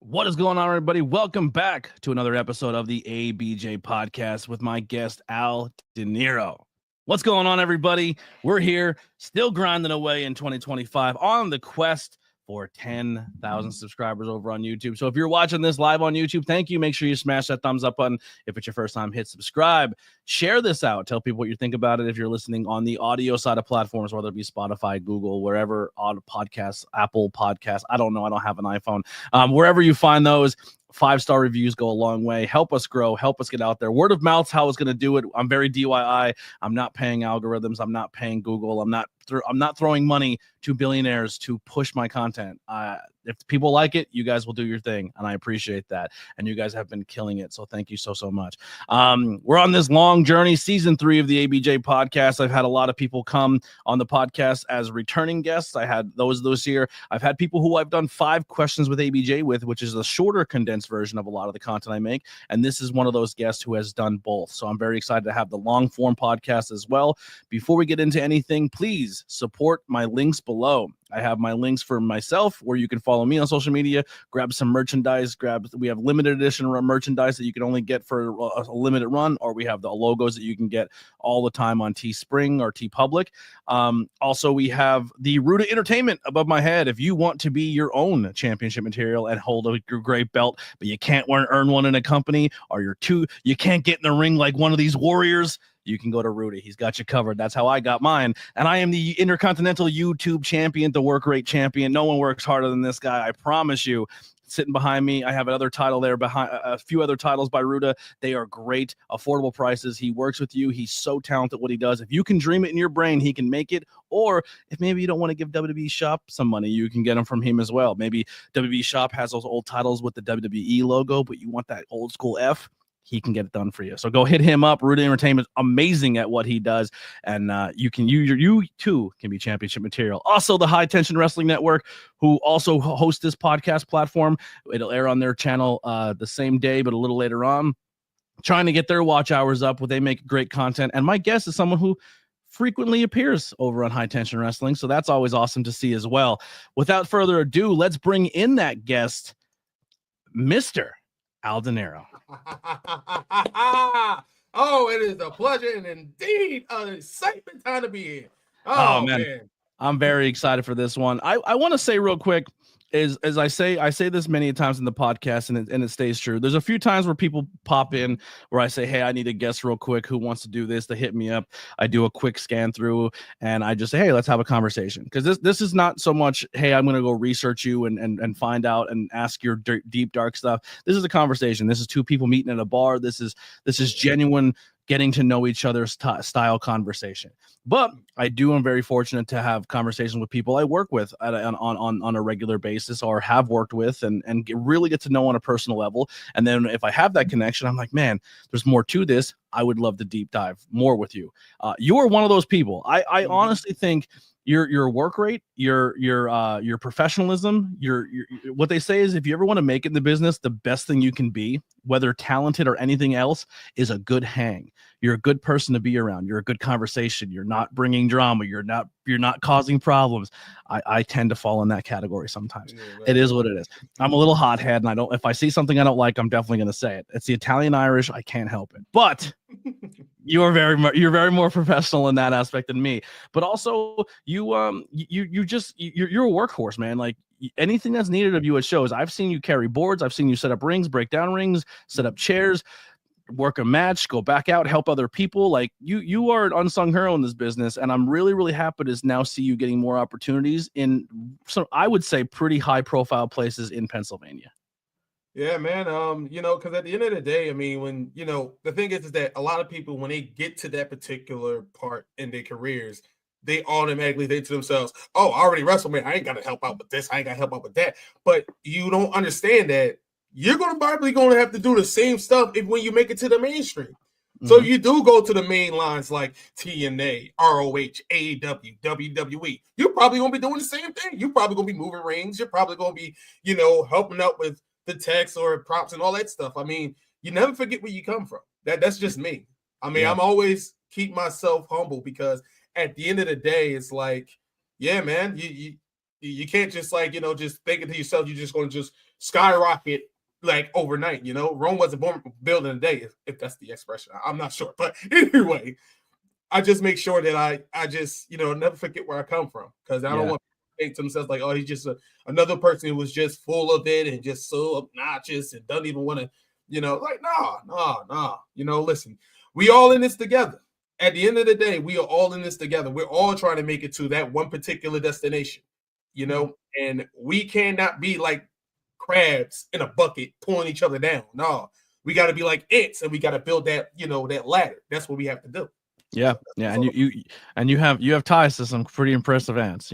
What is going on, everybody? Welcome back to another episode of the ABJ Podcast with my guest, Al DeNiro. What's going on, everybody? We're here, still grinding away in 2025 on the quest for 10,000 subscribers over on YouTube. So if you're watching this live on YouTube, thank you. Make sure you smash that thumbs up button. If it's your first time, hit subscribe. Share this out. Tell people what you think about it. If you're listening on the audio side of platforms, whether it be Spotify, Google, wherever, on podcasts, Apple Podcasts, I don't know. I don't have an iPhone. Wherever you find those, 5-star reviews go a long way. Help us grow. Help us get out there. Word of mouth's how it's going to do it. I'm very DIY. I'm not paying algorithms. I'm not paying Google. I'm not throwing money to billionaires to push my content. If people like it, you guys will do your thing, and I appreciate that. And you guys have been killing it, so thank you so much. We're on this long journey, season 3 of the ABJ podcast. I've had a lot of people come on the podcast as returning guests. I had those this year. I've had people who I've done 5 questions with ABJ with, which is a shorter, condensed version of a lot of the content I make. And this is one of those guests who has done both. So I'm very excited to have the long form podcast as well. Before we get into anything, please support my links below. I have my links for myself where you can follow me on social media, grab some merchandise, we have limited edition merchandise that you can only get for a limited run, or we have the logos that you can get all the time on Teespring or TeePublic. Also, we have the Ruta Entertainment above my head. If you want to be your own championship material and hold a great belt, but you can't earn one in a company, or you can't get in the ring like one of these warriors, you can go to Rudy. He's got you covered. That's how I got mine. And I am the Intercontinental YouTube champion, the work rate champion. No one works harder than this guy. I promise you. Sitting behind me, I have another title there, behind a few other titles by Ruda. They are great, affordable prices. He works with you. He's so talented at what he does. If you can dream it in your brain, he can make it. Or if maybe you don't want to give WWE Shop some money, you can get them from him as well. Maybe WWE Shop has those old titles with the WWE logo, but you want that old school F. He can get it done for you. So go hit him up. Rudy Entertainment, amazing at what he does. And you too can be championship material. Also, the High Tension Wrestling Network, who also hosts this podcast platform. It'll air on their channel the same day, but a little later on. Trying to get their watch hours up where they make great content. And my guest is someone who frequently appears over on High Tension Wrestling. So that's always awesome to see as well. Without further ado, let's bring in that guest, Mr. Al DeNiro. Oh, it is a pleasure and indeed an excitement time to be here. Oh man. I'm very excited for this one. I want to say real quick, as I say this many times in the podcast, and it stays true. There's a few times where people pop in where I say, hey, I need a guest real quick. Who wants to do this? They hit me up. I do a quick scan through and I just say, hey, let's have a conversation. Because this is not so much, hey, I'm going to go research you and find out and ask your deep, dark stuff. This is a conversation. This is 2 people meeting at a bar. This is genuine getting to know each other's style conversation. But I'm very fortunate to have conversations with people I work with on a regular basis or have worked with and really get to know on a personal level. And then if I have that connection, I'm like, man, there's more to this. I would love to deep dive more with you. You are one of those people. I honestly think your work rate, your professionalism, your what they say is if you ever want to make it in the business, the best thing you can be, whether talented or anything else, is a good hang. You're a good person to be around. You're a good conversation. You're not bringing drama. You're not causing problems. I tend to fall in that category sometimes. Yeah, it is what it is. I'm a little hothead, and if I see something I don't like, I'm definitely going to say it. It's the Italian Irish. I can't help it. But you're very more professional in that aspect than me. But also you're a workhorse, man. Like anything that's needed of you at shows. I've seen you carry boards. I've seen you set up rings, break down rings, set up chairs, work a match, go back out, help other people. Like you are an unsung hero in this business, and I'm really, really happy to now see you getting more opportunities in some, I would say, pretty high profile places in Pennsylvania. Yeah, man. Because at the end of the day, I mean, when the thing is that a lot of people, when they get to that particular part in their careers, they automatically think to themselves, oh, I already wrestled, man. I ain't got to help out with this. I ain't got to help out with that. But you don't understand that you're probably going to have to do the same stuff when you make it to the mainstream. Mm-hmm. So you do go to the main lines like TNA, ROH, AEW, WWE. You're probably going to be doing the same thing. You're probably going to be moving rings. You're probably going to be, helping out with the text or props and all that stuff. I mean, you never forget where you come from. That's just me. I mean, I'm always keep myself humble because at the end of the day, it's like, yeah, man, You can't just like, just thinking to yourself, you're just going to just skyrocket like overnight. Rome wasn't built in a day, if that's the expression. I'm not sure. But anyway, I just make sure that I just, never forget where I come from, because I don't want to think to themselves like, oh, he's just another person who was just full of it and just so obnoxious and doesn't even want to, like, nah. Listen, we all in this together. At the end of the day, we are all in this together. We're all trying to make it to that one particular destination, and we cannot be like crabs in a bucket pulling each other down. No, we got to be like ants, and we got to build that, that ladder. That's what we have to do. Yeah, and you have ties to some pretty impressive ants,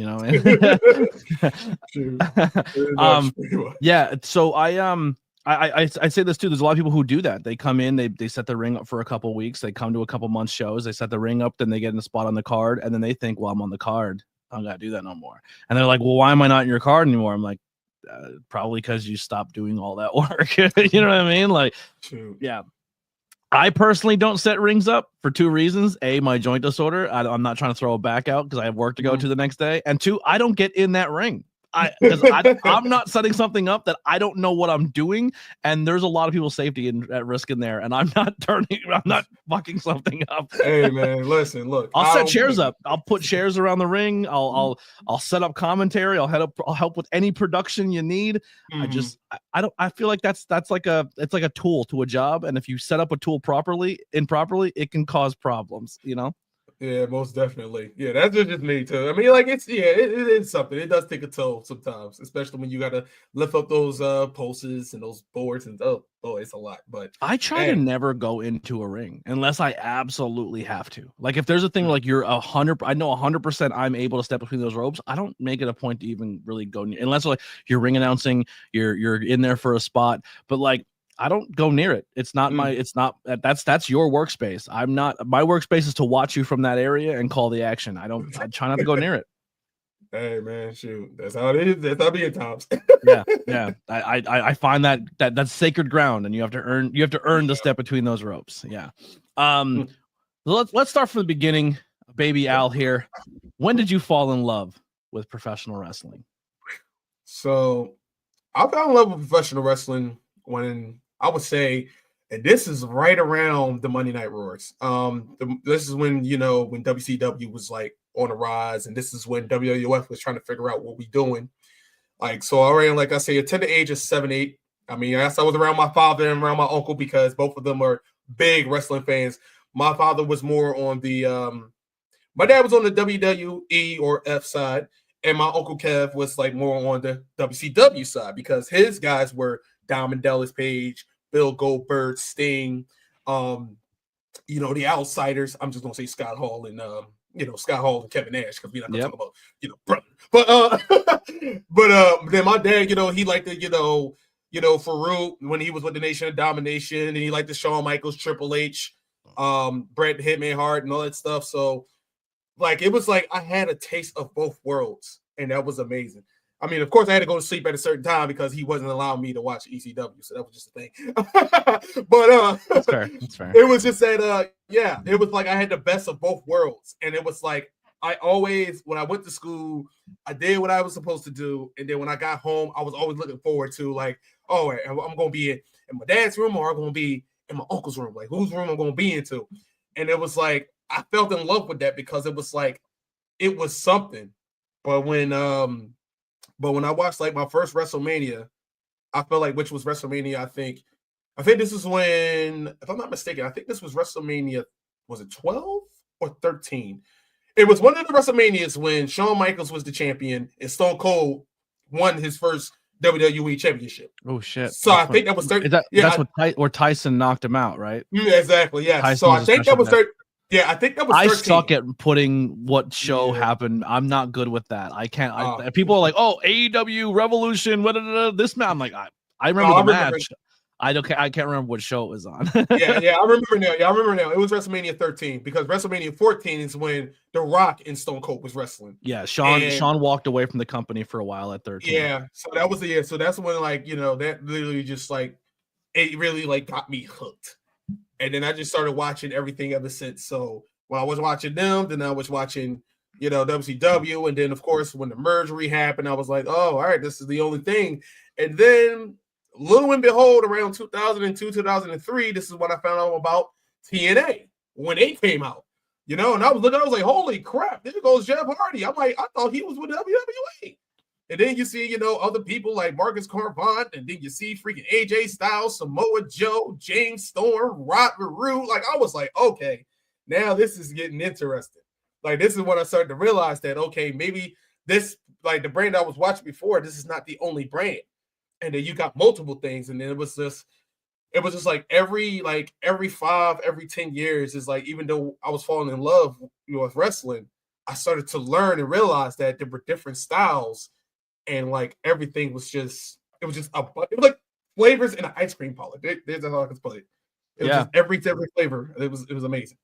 Yeah. So I say this too. There's a lot of people who do that. They come in, they set the ring up for a couple weeks. They come to a couple months shows. They set the ring up, then they get in the spot on the card, and then they think, well, I'm on the card. I don't gotta do that no more. And they're like, well, why am I not in your card anymore? I'm like, probably because you stopped doing all that work. You know what I mean? Like, yeah. I personally don't set rings up for two reasons. A, my joint disorder. I'm not trying to throw it back out because I have work to go to the next day. And two, I don't get in that ring. I'm not setting something up that I don't know what I'm doing, and there's a lot of people's safety at risk in there, and I'm not fucking something up. Hey man, listen, look, I'll set chairs up. I'll put chairs around the ring. I'll set up commentary. I'll help with any production you need. I feel like that's like it's like a tool to a job, and if you set up a tool improperly, it can cause problems. Yeah, most definitely. Yeah, that's just me too. I mean, like it is something. It does take a toll sometimes, especially when you got to lift up those pulses and those boards, and it's a lot. But I try to never go into a ring unless I absolutely have to. Like if there's a thing like you're 100, I know 100% I'm able to step between those ropes. I don't make it a point to even really go near, unless like you're ring announcing, you're in there for a spot, but like I don't go near it. It's not that's your workspace. My workspace is to watch you from that area and call the action. I try not to go near it. Hey man, shoot. That's how it is. That's how it is at times. Yeah. I find that's sacred ground, and you have to earn the step between those ropes. Yeah. Let's start from the beginning. Baby Al here. When did you fall in love with professional wrestling? So I fell in love with professional wrestling when I would say, and this is right around the Monday Night Wars. This is when when WCW was like on the rise, and this is when WWF was trying to figure out what we doing. Like, so I ran, like I say, at the age of 7, 8. I mean, I was around my father and around my uncle because both of them are big wrestling fans. My father was more on the my dad was on the WWE or F side, and my uncle Kev was like more on the WCW side because his guys were Diamond Dallas Page, Bill Goldberg, Sting, the Outsiders. I'm just gonna say Scott Hall and Scott Hall and Kevin Nash, because we're not gonna talk about brother. But then my dad, he liked the Farouk when he was with the Nation of Domination, and he liked the Shawn Michaels, Triple H, Bret Hitman Hart, and all that stuff. So like it was like I had a taste of both worlds, and that was amazing. I mean, of course, I had to go to sleep at a certain time because he wasn't allowing me to watch ECW, so that was just a thing. But that's fair. That's fair. It was just that, it was like I had the best of both worlds, and it was like I always, when I went to school, I did what I was supposed to do, and then when I got home, I was always looking forward to like, oh, I'm going to be in my dad's room, or I'm going to be in my uncle's room, like whose room I'm going to be into, and it was like I felt in love with that because it was like it was something. But when I watched like my first WrestleMania, I felt like, which was WrestleMania, I think this is when, if I'm not mistaken, I think this was WrestleMania, was it 12 or 13? It was one of the WrestleManias when Shawn Michaels was the champion and Stone Cold won his first WWE championship. Oh shit! So I think that was 13. Where Tyson knocked him out, right? Exactly. Yeah. Tyson so I think that was 13. Yeah, I think that was 13. I suck at putting what show happened. I'm not good with that. I can't. People are like, "Oh, AEW Revolution, this match." I'm like, I remember the match. I can't remember what show it was on. I remember now. Yeah, I remember now. It was WrestleMania 13 because WrestleMania 14 is when The Rock and Stone Cold was wrestling. Yeah, Sean walked away from the company for a while at 13. Yeah, so that was So that's when that literally just like it really like got me hooked. And then I just started watching everything ever since. So when I was watching them, then I was watching WCW. And then, of course, when the merger happened, I was like, oh, all right, this is the only thing. And then, little and behold, around 2002, 2003, this is when I found out about TNA when they came out. And I was looking, I was like, holy crap, there goes Jeff Hardy. I'm like, I thought he was with WWE. And then you see, other people like Marcus Carvant, and then you see freaking AJ Styles, Samoa Joe, James Storm, Rod Rue. Like, I was like, okay, now this is getting interesting. Like, this is when I started to realize that, okay, maybe this, like the brand I was watching before, this is not the only brand. And then you got multiple things. And then it was just like every 10 years is like, even though I was falling in love with wrestling, I started to learn and realize that there were different styles. And like everything was just, it was like flavors in an ice cream parlor. There's how I can put it. It was just every flavor. It was amazing.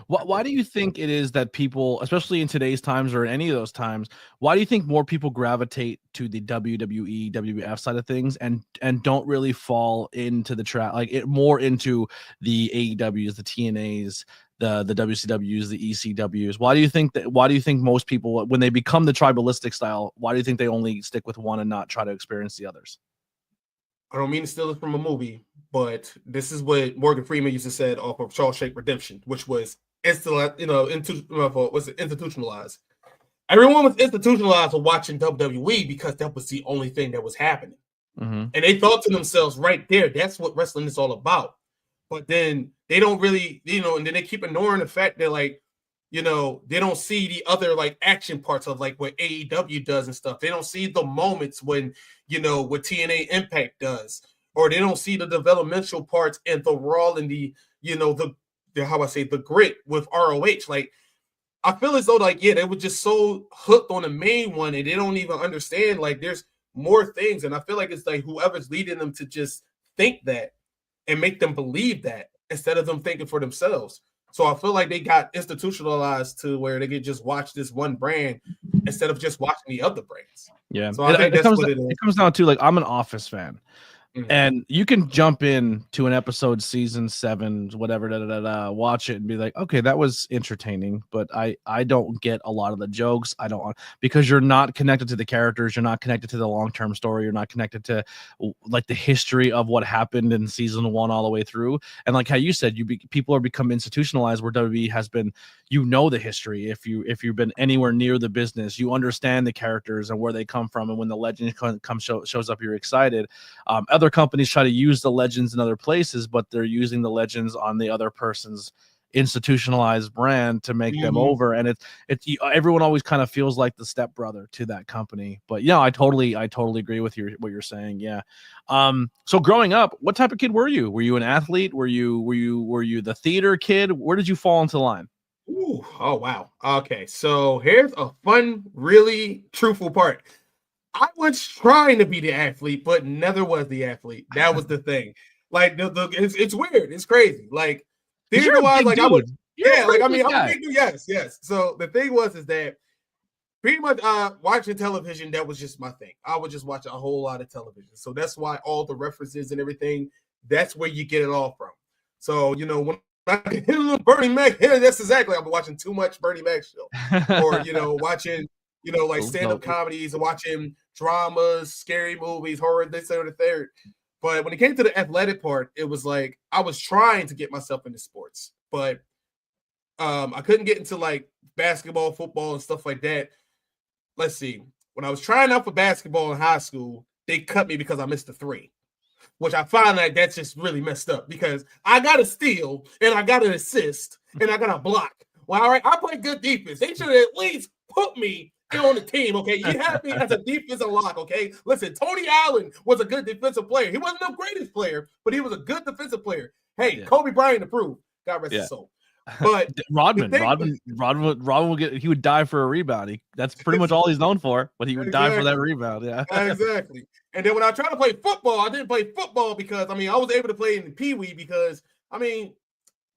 Why do you think it is that people, especially in today's times or in any of those times, why do you think more people gravitate to the WWE, WWF side of things and don't really fall into the trap, like it more into the AEWs, the TNAs, the WCWs, the ECWs? Why do you think most people, when they become the tribalistic style, why do you think they only stick with one and not try to experience the others? I don't mean to steal it from a movie, but this is what Morgan Freeman used to say off of Shawshank Redemption, which was institutionalized. Everyone was institutionalized for watching WWE because that was the only thing that was happening. Mm-hmm. And they thought to themselves right there, that's what wrestling is all about. But then they don't really, and then they keep ignoring the fact that, like, they don't see the other, like, action parts of, like, what AEW does and stuff. They don't see the moments when, what TNA Impact does. Or they don't see the developmental parts and the raw and the grit with ROH. Like, I feel as though, like, they were just so hooked on the main one and they don't even understand, like, there's more things. And I feel like it's like whoever's leading them to just think that and make them believe that instead of them thinking for themselves. So I feel like they got institutionalized to where they could just watch this one brand instead of just watching the other brands. Yeah. So I think that's what it is. It comes down to, like, I'm an Office fan. Mm-hmm. And you can jump in to an episode, season 7, whatever, watch it and be like, okay, that was entertaining, but I don't get a lot of the jokes. I don't, because you're not connected to the characters, you're not connected to the long-term story, you're not connected to like the history of what happened in season 1 all the way through. And like how you said, people are become institutionalized where WWE has been, the history. If you've been anywhere near the business, you understand the characters and where they come from, and when the legend shows up, you're excited. Other companies try to use the legends in other places, but they're using the legends on the other person's institutionalized brand to make them over. And it's everyone always kind of feels like the stepbrother to that company. But yeah, I totally agree with what you're saying. Yeah. So growing up, what type of kid were you? Were you an athlete? Were you the theater kid? Where did you fall into line? Ooh, oh wow. Okay, so here's a fun, really truthful part. I was trying to be the athlete, but never was the athlete. That was the thing. Like it's weird. It's crazy. Like theater wise, like dude. I'm a big dude. Yes. So the thing is that pretty much watching television, that was just my thing. I would just watch a whole lot of television. So that's why all the references and everything, that's where you get it all from. So when I hit a little Bernie Mac, that's exactly. I've been watching too much Bernie Mac show, or watching. Like stand-up comedies, watching dramas, scary movies, horror, this, that, or the third. But when it came to the athletic part, it was like I was trying to get myself into sports, but I couldn't get into like basketball, football, and stuff like that. Let's see. When I was trying out for basketball in high school, they cut me because I missed a 3, which I find like that's just really messed up because I got a steal and I got an assist and I got a block. Well, all right, I play good defense. They should at least put me on the team, okay? You have me as a defensive lock, okay? Listen, Tony Allen was a good defensive player. He wasn't the greatest player, but he was a good defensive player. Hey, Kobe Bryant approved. God rest his soul. But Rodman he would die for a rebound. That's pretty much all he's known for, but he would die for that rebound. Yeah, exactly. And then when I tried to play football, I didn't play football because I was able to play in Pee Wee because Pee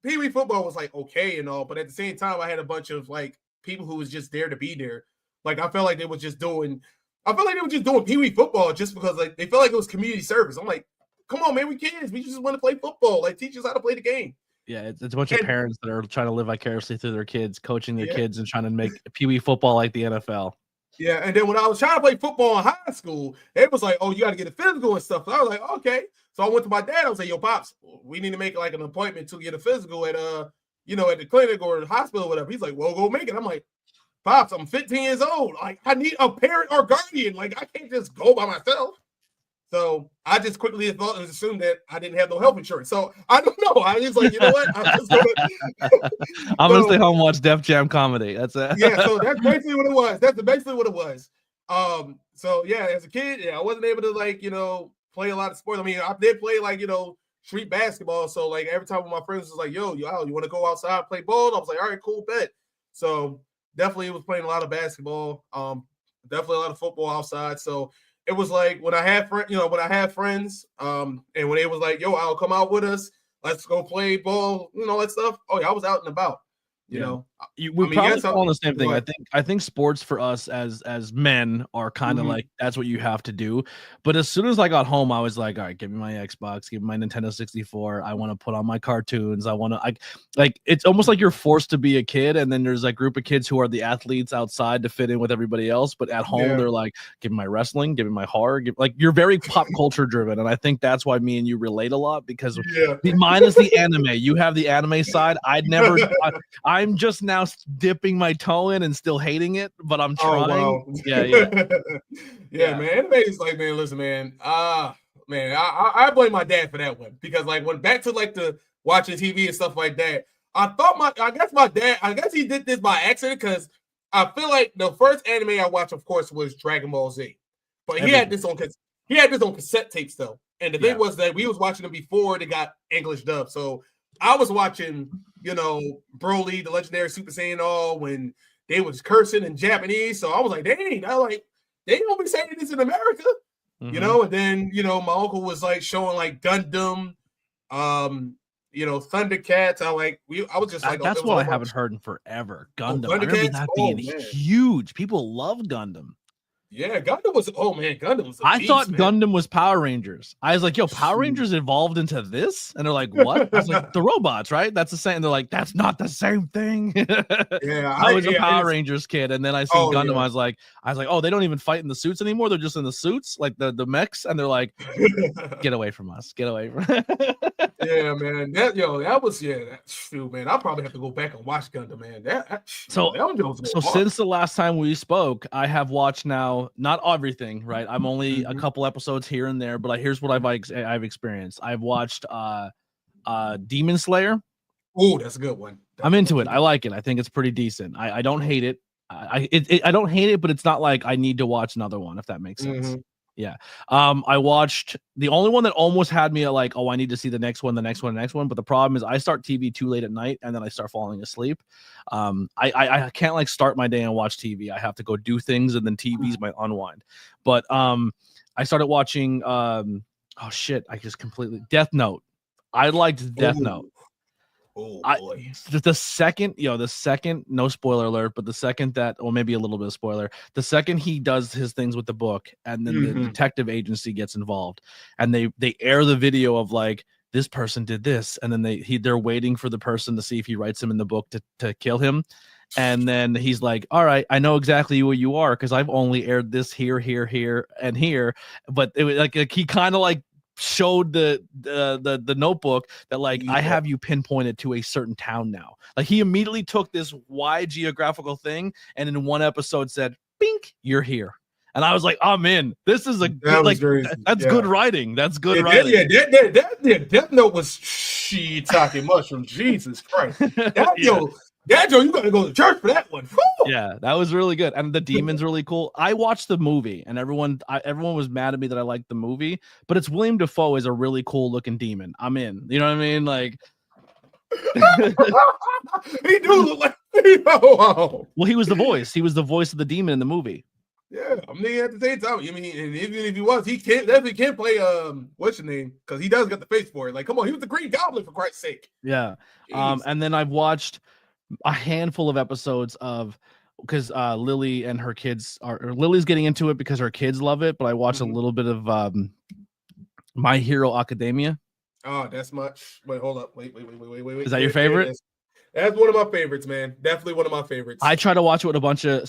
Wee football was like okay and all, but at the same time, I had a bunch of like people who was just there to be there. Like I felt like they were just doing Pee Wee football just because like they felt like it was community service. I'm like, come on, man, we kids, we just want to play football. Like teach us how to play the game. Yeah, it's a bunch of And parents that are trying to live vicariously through their kids, coaching their yeah, kids and trying to make Pee Wee football like the NFL. yeah. And then when I was trying to play football in high school, it was like, oh, you got to get a physical and stuff. So I was like, okay. So I went to my dad. I was like, yo, pops, we need to make like an appointment to get a physical at at the clinic or the hospital or whatever. He's like, well, go make it. I'm like, pops, I'm 15 years old. Like, I need a parent or guardian. Like, I can't just go by myself. So I just quickly thought and assumed that I didn't have no health insurance. So I don't know. I was like, you know what? I'm gonna stay home and watch Def Jam comedy. That's it. Yeah, so that's basically what it was. That's basically what it was. So yeah, as a kid, yeah, I wasn't able to play a lot of sports. I mean, I did play street basketball. So like every time my friends was like, yo, you want to go outside and play ball? I was like, all right, cool, bet. So definitely was playing a lot of basketball. Definitely a lot of football outside. So it was like when I had friends, and when they was like, yo, I'll come out with us, let's go play ball, that stuff. Oh yeah, I was out and about. We're probably calling the same thing. I think sports for us as men are kind of like that's what you have to do. But as soon as I got home, I was like, all right, give me my Xbox, give me my Nintendo 64. I want to put on my cartoons. It's almost like you're forced to be a kid, and then there's a group of kids who are the athletes outside to fit in with everybody else. But at home, they're like, give me my wrestling, give me my horror. You're very pop culture driven, and I think that's why me and you relate a lot because mine is the anime. You have the anime side. I'm just now dipping my toe in and still hating it, but I'm trying. Oh, wow. Yeah, man. Anime is like, man, listen, man. Man, I blame my dad for that one because when back to the watching TV and stuff like that, I guess my dad, he did this by accident because I feel like the first anime I watched, of course, was Dragon Ball Z, but he had this on cassette tapes though, and the thing was that we was watching them before they got English dub, so I was watching, Broly, the legendary Super Saiyan all when they was cursing in Japanese. So I was like, dang, they don't be saying this in America, and then, my uncle was showing Gundam, Thundercats. I was just like, that's what I haven't heard in forever. Gundam. I remember that being huge. People love Gundam. Yeah, Gundam was. Oh man, Gundam was. I thought Gundam was Power Rangers. I was like, "Yo, Power Rangers evolved into this," and they're like, "What?" I was like, "The robots, right? That's the same." And they're like, "That's not the same thing." I was a Power Rangers kid, and then I seen Gundam. I was like, "Oh, they don't even fight in the suits anymore. They're just in the suits, like the mechs." And they're like, "Get away from us! Get away from." Yeah, man. Shoot, man. I'll probably have to go back and watch Gundam, man. So since the last time we spoke, I have watched now. Not everything, right? I'm only a couple episodes here and there, but here's what I've experienced. I've watched Demon Slayer. Oh, that's a good one. I'm into it. I like it. I think it's pretty decent. I don't hate it. I don't hate it, but it's not like I need to watch another one, if that makes sense. Yeah. I watched the only one that almost had me like, oh, I need to see the next one. But the problem is I start TV too late at night and then I start falling asleep. I can't start my day and watch TV. I have to go do things and then TV's my unwind. But I started watching Death Note. I liked Death Note. Oh boy. The second, no spoiler alert, but the second that, or maybe a little bit of spoiler, the second he does his things with the book and then the detective agency gets involved and they air the video of this person did this, and then they're waiting for the person to see if he writes him in the book to kill him. And then he's like, all right, I know exactly who you are because I've only aired this here, and here. But it was he kind of showed the notebook that I have you pinpointed to a certain town now. He immediately took this wide geographical thing and in one episode said, bink, you're here. And I was like, I'm in. This is good writing. That's good writing. Yeah, Death Note was talking mushroom. Jesus Christ. Joe, you gotta go to church for that one. Woo! Yeah, that was really good. And the demon's really cool. I watched the movie and everyone was mad at me that I liked the movie, but it's William Dafoe is a really cool looking demon. I'm in. You know what I mean? He do look like well, he was the voice. He was the voice of the demon in the movie. Yeah, I mean at the same time, I mean, even if he was, he definitely can't play what's your name? Because he does got the face for it. Come on, he was the Green Goblin for Christ's sake. Yeah. And then I've watched a handful of episodes of because Lily and her kids Lily's getting into it because her kids love it, but I watched a little bit of My Hero Academia. Oh, that's much. Wait, hold up. Wait. Is that your favorite? That's one of my favorites, man. Definitely one of my favorites. I try to watch it with a bunch of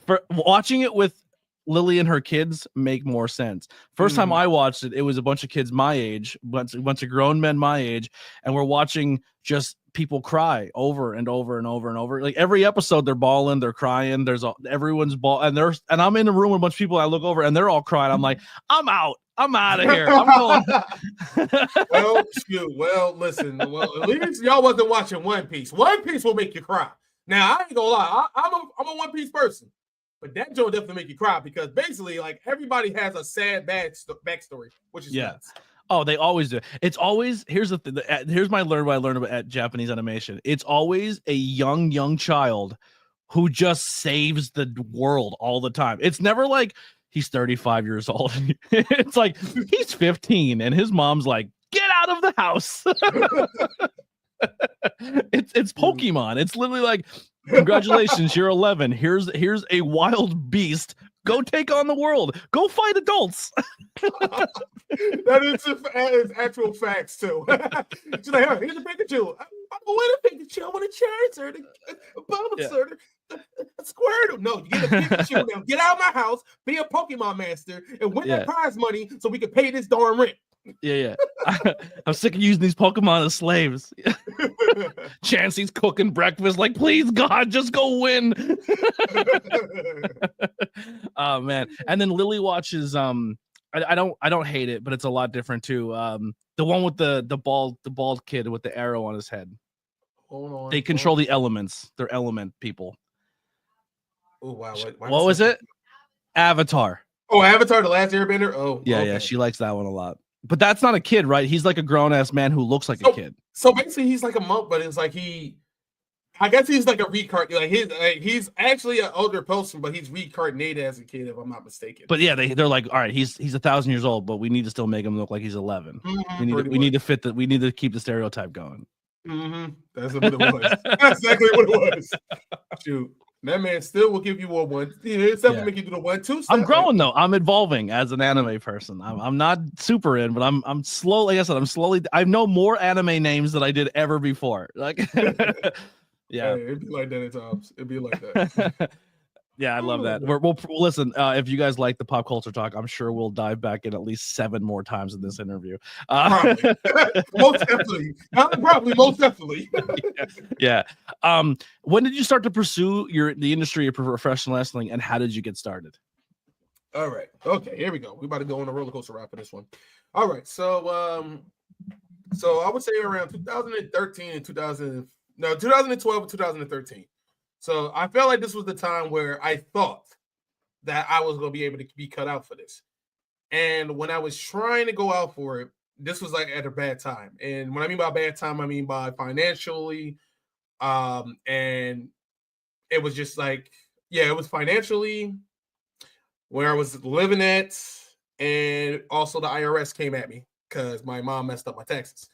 for watching it with Lily and her kids make more sense. First time I watched it, it was a bunch of kids my age, a bunch of grown men my age, and we're watching just people cry over and over and over and over. Like every episode, they're bawling, they're crying. Everyone's and I'm in a room with a bunch of people. I look over and they're all crying. I'm like, I'm out of here. I'm going. Well, shoot. Well, listen. Well, at least y'all wasn't watching One Piece. One Piece will make you cry. Now, I ain't gonna lie. I'm a One Piece person. But that joke definitely make you cry because basically, like, everybody has a sad backstory, which is nuts. Oh, they always do. It's always here's what I learned about at Japanese animation. It's always a young child who just saves the world all the time. It's never like he's 35 years old. It's like he's 15 and his mom's like, get out of the house. It's Pokemon. It's literally like, congratulations, you're 11. Here's a wild beast. Go take on the world. Go fight adults. That is actual facts too. She's like, oh, here's a Pikachu. I don't want a Pikachu. I want a Charizard, a Bulbasaur, a Squirtle. No, you get a Pikachu now. Get out of my house. Be a Pokemon master and win that prize money so we can pay this darn rent. Yeah. I'm sick of using these Pokemon as slaves. Chansey's cooking breakfast. Like, please, God, just go win. Oh man! And then Lily watches. I don't hate it, but it's a lot different too. The one with the bald kid with the arrow on his head. Hold on. They control the elements. They're element people. Oh wow! What was it? Avatar. Oh, Avatar: The Last Airbender. Oh, yeah, okay. Yeah. She likes that one a lot. But that's not a kid, right? He's like a grown-ass man who looks like a kid. So basically, he's like a monk, but it's like I guess he's like a reincarnate. Like he's actually an older person, but he's reincarnated as a kid, if I'm not mistaken. But yeah, they're like, all right, he's 1,000 years old, but we need to still make him look like he's 11. We need to keep the stereotype going. That's what it was. That's exactly what it was. Shoot. That man still will give you a 1. It's definitely make you do the 1-2 step. I'm growing though. I'm evolving as an anime person. I'm not super in, but I'm slowly. Like I said, I'm slowly. I know more anime names than I did ever before. Like, yeah, hey, it'd be like that at times. It'd be like that. Yeah, I love that. We'll listen. If you guys like the pop culture talk, I'm sure we'll dive back in at least 7 more times in this interview. Probably. Most definitely. Most definitely. Yeah. When did you start to pursue the industry of professional wrestling, and how did you get started? All right. Okay. Here we go. We're about to go on a roller coaster ride for this one. All right. So I would say around 2013 and 2012 and 2013. So I felt like this was the time where I thought that I was going to be able to be cut out for this. And when I was trying to go out for it, this was like at a bad time. And when I mean by bad time, I mean by financially. And it was just like, it was financially where I was living at. And also the IRS came at me because my mom messed up my taxes.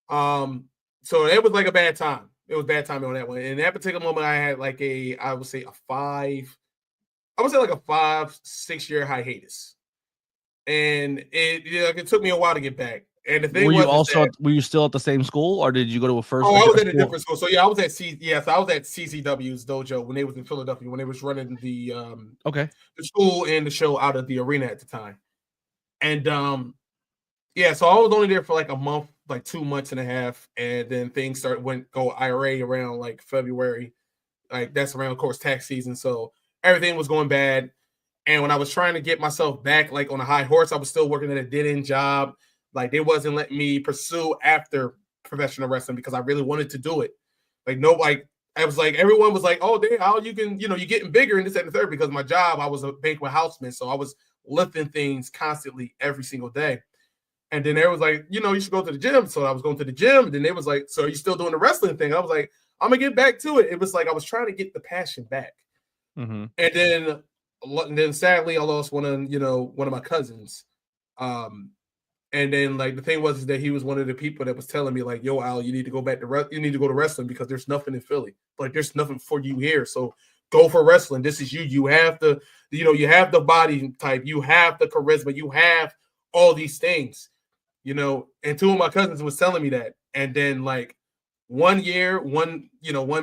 So it was like a bad time. It was bad timing on that one. In that particular moment, I had like I would say like a 5-6 year hiatus. And it took me a while to get back. And the thing were you still at the same school, or did you go to a first? Oh, I was at a different school. So I was at CCW's dojo when they was in Philadelphia, when they was running the school and the show out of the arena at the time. And so I was only there for like a month, like 2 months and a half, and then things go IRA around like February. Like that's around, of course, tax season. So everything was going bad. And when I was trying to get myself back like on a high horse, I was still working at a dead-end job. Like they wasn't letting me pursue after professional wrestling because I really wanted to do it. I was like, everyone was like, oh, damn, how you can, you're getting bigger and this and the third, because my job, I was a banquet houseman. So I was lifting things constantly every single day. And then they was like, you should go to the gym. So I was going to the gym. And then they was like, so are you still doing the wrestling thing? I was like, I'm going to get back to it. It was like I was trying to get the passion back. And then sadly, I lost one of my cousins. And then like the thing was that he was one of the people that was telling me like, yo, Al, you need to go back to you need to go to wrestling because there's nothing in Philly. Like there's nothing for you here. So go for wrestling. This is you. You have the, you have the body type. You have the charisma. You have all these things. and two of my cousins was telling me that. And then like 1 year, one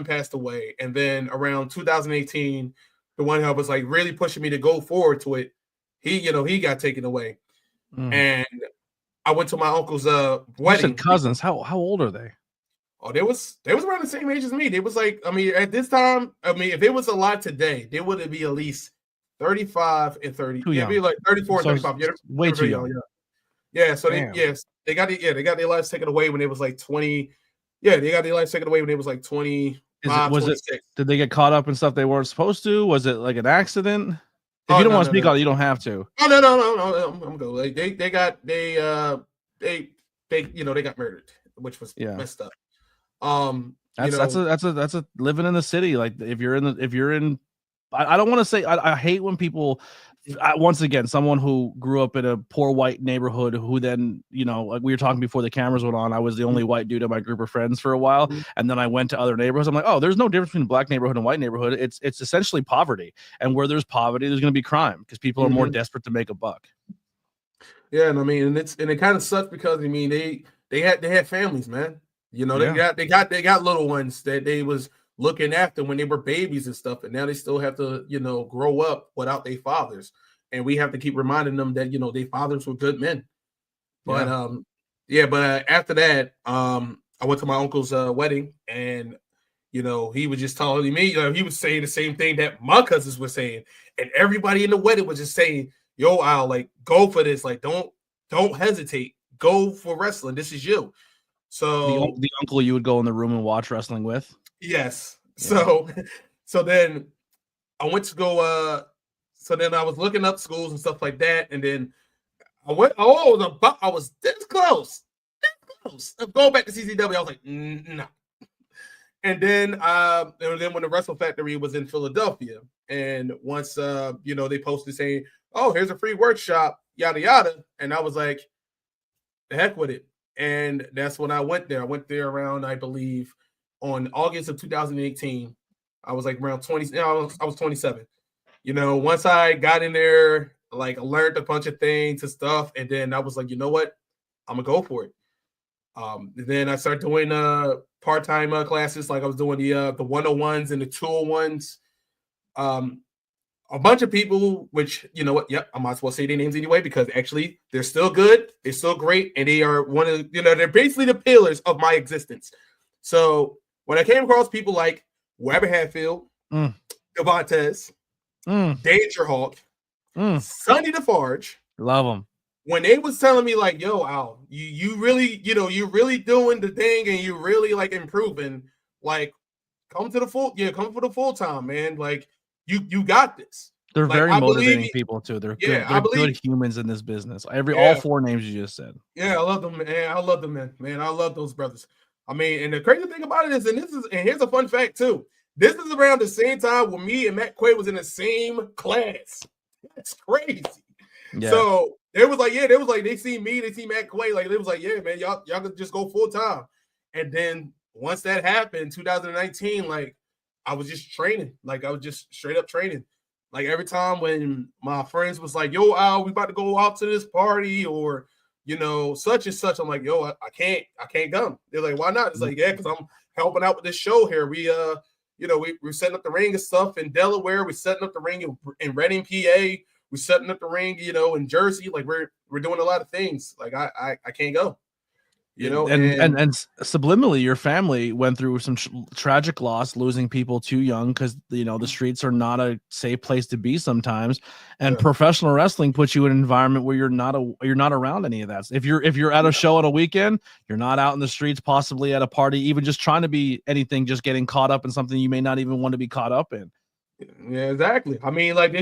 passed away. And then around 2018, the one who was like really pushing me to go forward to it, he got taken away. And I went to my uncle's wedding. You said cousins. How old are they? Oh, they was around the same age as me. They was like, I mean, at this time, I mean, if they was alive today, they would be at least 35 and 30. Too young. Be like 34 and 35. Way too young. Yeah. So they got their lives taken away when they was like 20. Yeah, they got their lives taken away when they was like 20. Did they get caught up in stuff they weren't supposed to? Was it like an accident? If you don't want to speak on it, you don't have to. Oh no. I'm good. Like they got murdered, which was messed up. That's a living in the city. Like if you're in I don't want to say I hate when people once again, someone who grew up in a poor white neighborhood who then, like we were talking before the cameras went on, I was the only white dude in my group of friends for a while. And then I went to other neighborhoods. I'm like, oh, there's no difference between black neighborhood and white neighborhood. It's essentially poverty. And where there's poverty, there's going to be crime because people are more desperate to make a buck. Yeah. And I mean, and it kind of sucks because I mean, they had families, man. They got little ones that they was looking after when they were babies and stuff, and now they still have to, grow up without their fathers, and we have to keep reminding them that their fathers were good men. But after that, I went to my uncle's wedding, and he was just telling me, he was saying the same thing that my cousins were saying, and everybody in the wedding was just saying, "Yo, Al, like go for this, like don't hesitate, go for wrestling. This is you." So the uncle you would go in the room and watch wrestling with. Yes. Yeah. So then I went to go. So then I was looking up schools and stuff like that, and then I went. Oh, I was this close of going back to CCW. I was like, no. And then when the Wrestle Factory was in Philadelphia, and once they posted saying, "Oh, here's a free workshop," yada yada, and I was like, "The heck with it." And that's when I went there. I went there around, I believe, on August of 2018. I was like around 20. I was 27. Once I got in there, like I learned a bunch of things and stuff, and then I was like, you know what, I'm gonna go for it. Then I started doing part-time classes, like I was doing the 101s and the 201s. A bunch of people, which I might as well say their names anyway because actually they're still good, they're still great, and they are one of they're basically the pillars of my existence. So when I came across people like Weber Hatfield, Devontae, Danger Hawk, Sonny DeFarge, love them. When they was telling me like, "Yo, Al, you really, you're really doing the thing, and you really like improving. Like, come for the full time, man. Like, you got this." They're very motivating people too. They're good humans in this business. All four names you just said. Yeah, I love them, man. I love them, man. I love those brothers. I mean, and the crazy thing about it is, and here's a fun fact too. This is around the same time when me and Matt Quay was in the same class. That's crazy. Yeah. So they see me, they see Matt Quay, like they was like, yeah, man, y'all could just go full time. And then once that happened, 2019, like I was just training, like I was just straight up training. Like every time when my friends was like, "Yo, Al, we about to go out to this party," or such and such, I'm like, "Yo, I can't come." They're like, "Why not?" It's like, "Yeah, because I'm helping out with this show here. We're setting up the ring and stuff in Delaware. We're setting up the ring in Reading, PA. We're setting up the ring, in Jersey. Like we're doing a lot of things. Like I can't go." And subliminally, your family went through some tragic loss, losing people too young because the streets are not a safe place to be sometimes. And professional wrestling puts you in an environment where you're not around any of that. If you're at a show on a weekend, you're not out in the streets, possibly at a party, even just trying to be anything, just getting caught up in something you may not even want to be caught up in. Yeah, exactly. I mean, like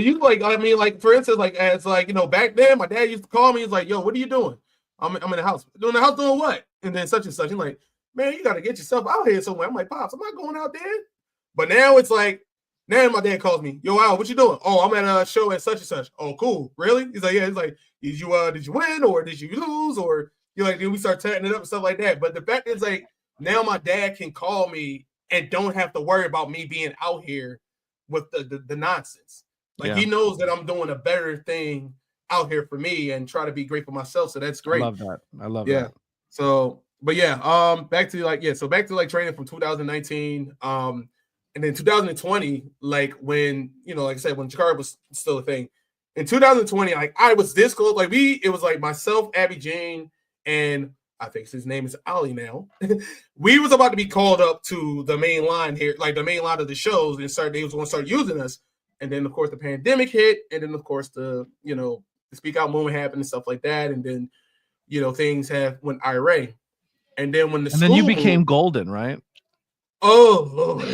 for instance, like as back then, my dad used to call me. He's like, "Yo, what are you doing?" I'm in the house. Doing the house doing what? And then such and such. He's like, "Man, you got to get yourself out here somewhere." I'm like, "Pops, I'm not going out there." But now it's like, now my dad calls me, "Yo, Al, what you doing?" "Oh, I'm at a show at such and such." "Oh, cool. Really?" He's like, "Yeah." He's like, did you win or did you lose?" Or then we start tatting it up and stuff like that. But the fact is, like, now my dad can call me and don't have to worry about me being out here with the nonsense. Like he knows that I'm doing a better thing out here for me and try to be great for myself. So that's great. I love that. So, but back to training from 2019. And then 2020, like when, like I said, when Jakara was still a thing. In 2020, like I was this close. Like it was like myself, Abby Jane, and I think his name is Ali now. We was about to be called up to the main line here, like the main line of the shows, and they was going to start using us. And then of course the pandemic hit, and then of course the Speak Out movement happened and stuff like that. And then, things went IRA. And then when then you became golden, right? Oh Lord.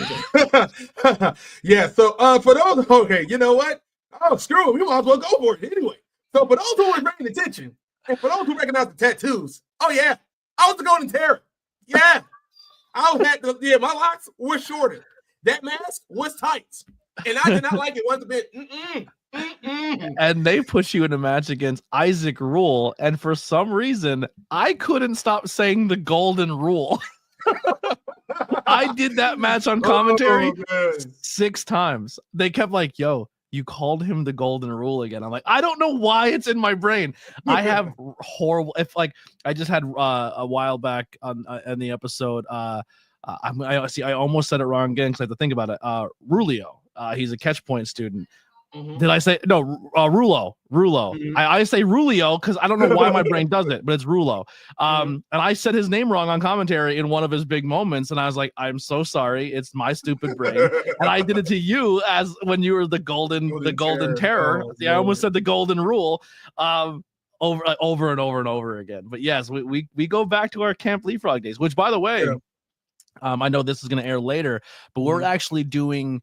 Yeah. So for those, okay, you know what? Oh, screw it. We might as well go for it anyway. So for those who were paying attention, and for those who recognize the tattoos, oh yeah, I was the Golden Terror. Yeah. My locks were shorter. That mask was tight. And I did not like it one bit. And they put you in a match against Isaac Rule, and for some reason, I couldn't stop saying the Golden Rule. I did that match on commentary 6 times. They kept like, yo, you called him the Golden Rule again. I'm like, I don't know why it's in my brain. I have horrible, I just had a while back on the episode, I almost said it wrong again because I had to think about it. Rulio, he's a catch point student. Mm-hmm. Did I say no? Rulo. Mm-hmm. I say Rulio because I don't know why my brain does it, but it's Rulo. And I said his name wrong on commentary in one of his big moments, and I was like, "I'm so sorry, it's my stupid brain." And I did it to you as when you were the Golden Terror. Oh, I almost said the Golden Rule, over and over and over again. But yes, we go back to our Camp Leapfrog days, which, by the way, I know this is going to air later, but we're actually doing.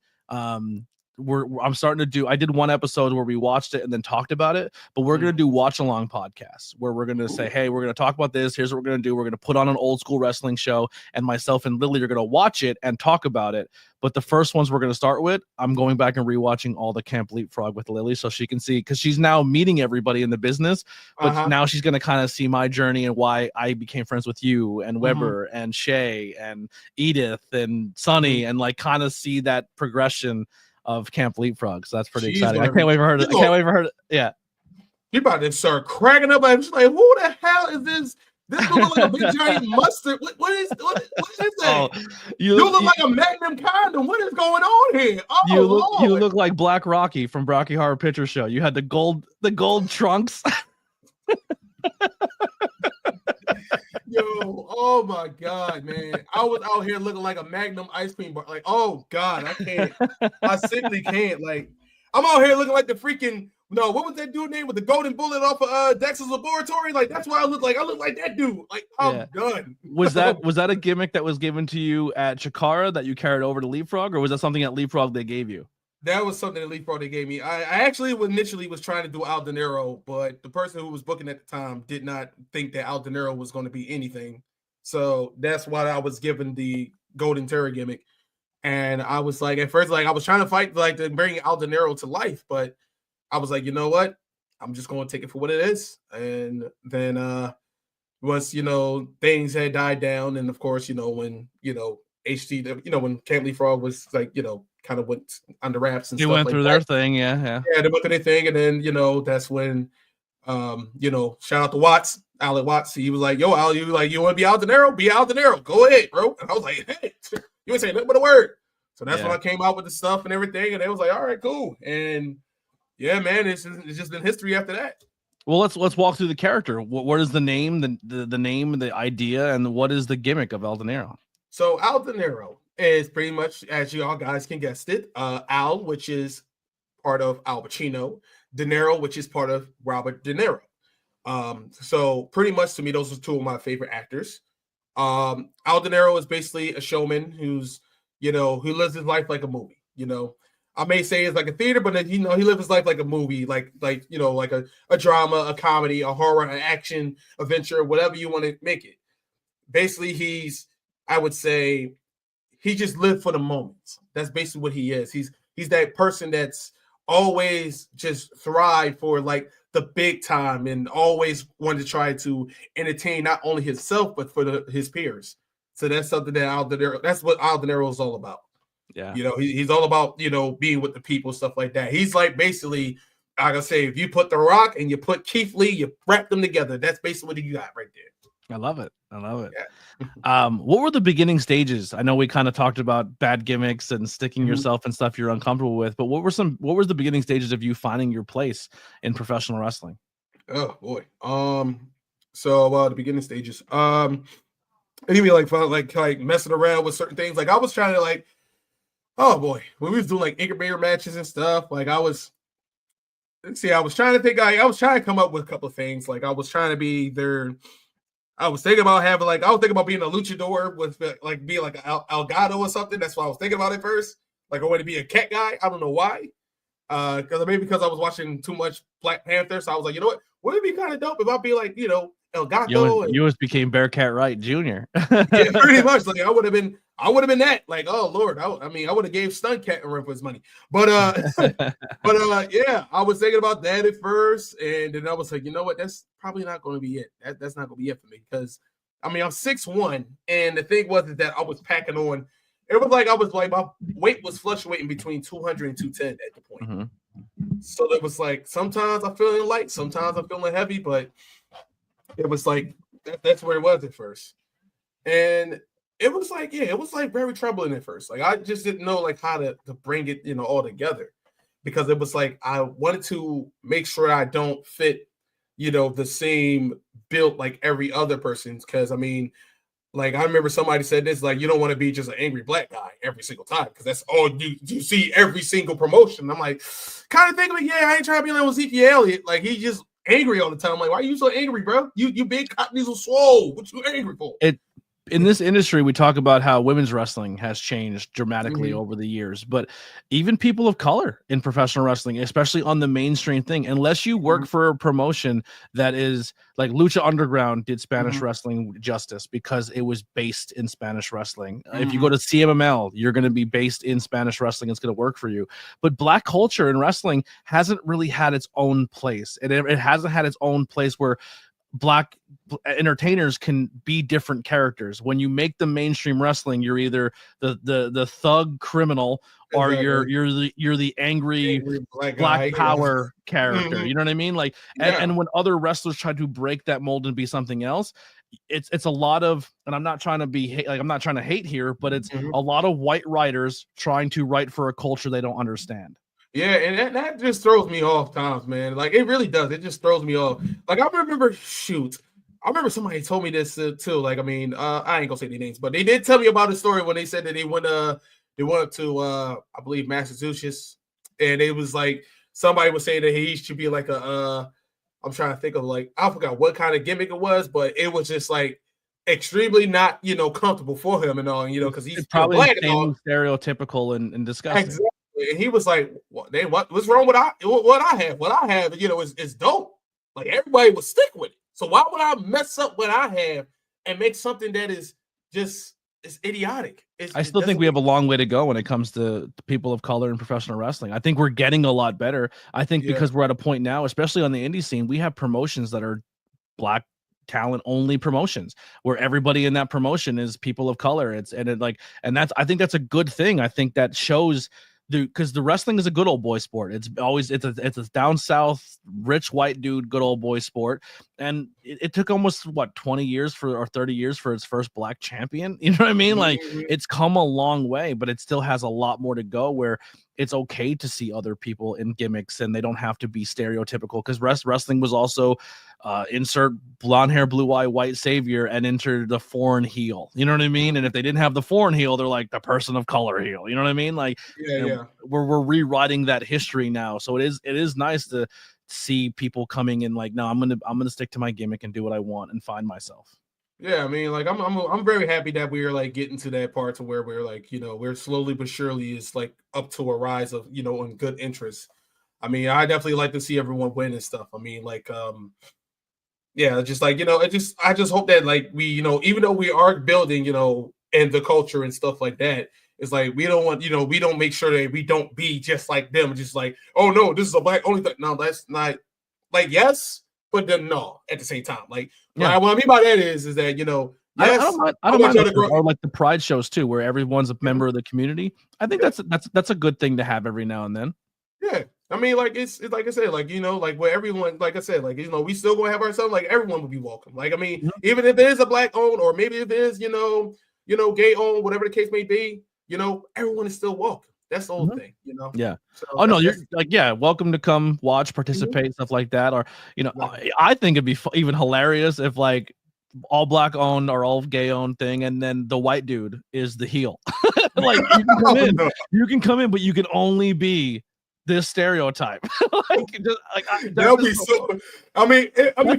I'm starting to do. I did one episode where we watched it and then talked about it, but we're gonna do watch along podcasts where we're gonna say, hey, we're gonna talk about this. Here's what we're gonna do. We're gonna put on an old school wrestling show, and myself and Lily are gonna watch it and talk about it. But the first ones we're gonna start with, I'm going back and rewatching all the Camp Leapfrog with Lily so she can see, because she's now meeting everybody in the business, but now she's gonna kind of see my journey and why I became friends with you and Weber and Shay and Edith and Sunny and like kind of see that progression of Camp Leapfrog. So that's pretty exciting. I can't wait for her to yeah. You about to start cracking up. I'm just like, who the hell is this? This looks like a big giant mustard. What is that? Oh, you look like a Magnum condom. What is going on here? Oh, you look like Black Rocky from Rocky Horror Picture Show. You had the gold trunks. Yo, oh my God, man. I was out here looking like a Magnum ice cream bar. Like, oh God, I can't. I simply can't. Like, I'm out here looking like the freaking, what was that dude name with the golden bullet off of Dexter's Laboratory? Like, that's what I look like. I look like that dude. Like, I'm done. Was that a gimmick that was given to you at Chikara that you carried over to Leapfrog, or was that something at Leapfrog they gave you? That was something that Leapfrog they gave me. I actually initially was trying to do Al De Niro, but the person who was booking at the time did not think that Al De Niro was going to be anything. So that's why I was given the Golden Terror gimmick. And I was like, at first, like I was trying to fight like to bring Al De Niro to life, but I was like, you know what? I'm just going to take it for what it is. And then once, things had died down, and of course, when, HD, when Camp Leapfrog was like, kind of went under wraps and they stuff went like through that. their thing, yeah, they went through their thing, and then that's when shout out to Watts, Alec Watts. He was like, yo, Al, you want to be Al De Niro? Be Al De Niro, go ahead, bro. And I was like, hey, you ain't saying nothing but a word. So that's when I came out with the stuff and everything, and they was like, all right, cool. And yeah, man, it's just been history after that. Well, let's walk through the character. What is the name, the name, the idea, and what is the gimmick of Al De Niro? So Al De Niro is pretty much, as you all guys can guess it, Al, which is part of Al Pacino, De Niro, which is part of Robert De Niro. So pretty much to me, those are two of my favorite actors. Al De Niro is basically a showman who's, who lives his life like a movie. I may say it's like a theater, but he lives his life like a movie, like like a drama, a comedy, a horror, an action, adventure, whatever you want to make it. Basically, I would say he just lived for the moments. That's basically what he is. He's that person that's always just thrive for like the big time and always wanted to try to entertain not only himself but for his peers. So that's something that that's what Al De Niro is all about. Yeah, he's all about being with the people, stuff like that. He's like basically like I say, if you put The Rock and you put Keith Lee, you wrap them together. That's basically what you got right there. I love it. Yeah. What were the beginning stages? I know we kind of talked about bad gimmicks and sticking yourself and stuff you're uncomfortable with, but what was the beginning stages of you finding your place in professional wrestling? Oh boy. So the beginning stages. Anyway, like messing around with certain things. Like I was trying to like, oh boy, when we was doing like incubator matches and stuff, like I was trying to think, I was trying to come up with a couple of things. Like I was trying to be there. I was thinking about being a luchador with like being like an Elgato or something. That's what I was thinking about at first. Like I wanted to be a cat guy. I don't know why. Because I was watching too much Black Panther. So I was like, you know what? Wouldn't it be kind of dope if I be like, Elgato? You always became Bearcat Wright Jr. Yeah, pretty much. Like I would have been that. Like, oh Lord, I would have gave Stun Cat a run for his money. But yeah, I was thinking about that at first, and then I was like, you know what? That's probably not going to be it. That's not going to be it for me because I'm 6'1", and the thing was that I was packing on. It was like my weight was fluctuating between 200 and 210 at the point. Mm-hmm. So it was like sometimes I'm feeling light, sometimes I'm feeling heavy, but it was like that's where it was at first. And it was like, it was like very troubling at first. Like I just didn't know like how to bring it, all together. Because it was like I wanted to make sure I don't fit, the same build like every other person's. Because like I remember somebody said this, like you don't want to be just an angry black guy every single time because that's all you see every single promotion. I'm like, kind of thinking, like, I ain't trying to be like Ezekiel Elliott. Like he's just angry all the time. I'm like, why are you so angry, bro? You big Cotton Diesel swole. What you angry for? In this industry, we talk about how women's wrestling has changed dramatically over the years, but even people of color in professional wrestling, especially on the mainstream thing, unless you work for a promotion that is like Lucha Underground did Spanish wrestling justice because it was based in Spanish wrestling. If you go to CMML, you're going to be based in Spanish wrestling. It's going to work for you. But black culture in wrestling hasn't really had its own place. It hasn't had its own place where black entertainers can be different characters. When you make them mainstream wrestling, you're either the thug criminal or you're the angry black power character. You know what I mean? Like, and when other wrestlers try to break that mold and be something else, it's a lot of, and I'm not trying to hate here, but it's a lot of white writers trying to write for a culture they don't understand. Yeah, and that just throws me off times, man. Like it really does. It just throws me off. Like I remember somebody told me this too. Like I ain't gonna say their names, but they did tell me about a story when they said that they went up to I believe Massachusetts, and it was like somebody was saying that he should be like I'm trying to think of like I forgot what kind of gimmick it was, but it was just like extremely not comfortable for him and all, because he's probably black and all. Stereotypical and disgusting. Exactly. And he was like, what's wrong with what I have? What I have, is dope. Like everybody would stick with it. So why would I mess up what I have and make something that is just idiotic? I still think we have a long way to go when it comes to people of color in professional wrestling. I think we're getting a lot better. I think because we're at a point now, especially on the indie scene, we have promotions that are black talent only promotions where everybody in that promotion is people of color. I think that's a good thing. I think that shows because the wrestling is a good old boy sport. It's a down south rich white dude good old boy sport, and it took almost 20 years or 30 years for its first black champion. You know what I mean? Like it's come a long way, but it still has a lot more to go. Where it's okay to see other people in gimmicks and they don't have to be stereotypical. Because wrestling was also insert blonde hair, blue eye, white savior, and enter the foreign heel. You know what I mean? And if they didn't have the foreign heel, they're like the person of color heel. You know what I mean? Like we're rewriting that history now. So it is nice to see people coming in like, no, I'm gonna stick to my gimmick and do what I want and find myself. Yeah, like I'm very happy that we're like getting to that part to where we're like, we're slowly but surely is like up to a rise of, in good interest. I definitely like to see everyone win and stuff. Just like, I just hope that like we, even though we are building, and the culture and stuff like that, it's like we don't want, we don't make sure that we don't be just like them, just like, oh no, this is a black only thing. No, that's not like yes, but then no at the same time. Like what I mean by that is that yes, I don't mind or like the pride shows too, where everyone's a member of the community. I think that's a good thing to have every now and then. Yeah. I mean, like it's like I said, like like where everyone, like I said, like we still gonna have ourselves. Like everyone will be welcome. Like I mean, even if it is a black owned, or maybe if it is gay owned, whatever the case may be, everyone is still welcome. That's the whole thing, Yeah. So oh no, you're like, yeah, welcome to come watch, participate, stuff like that. Or right. I think it'd be even hilarious if like all black owned or all gay owned thing, and then the white dude is the heel. Like you can come in, but you can only be this stereotype. That'll be so. I mean,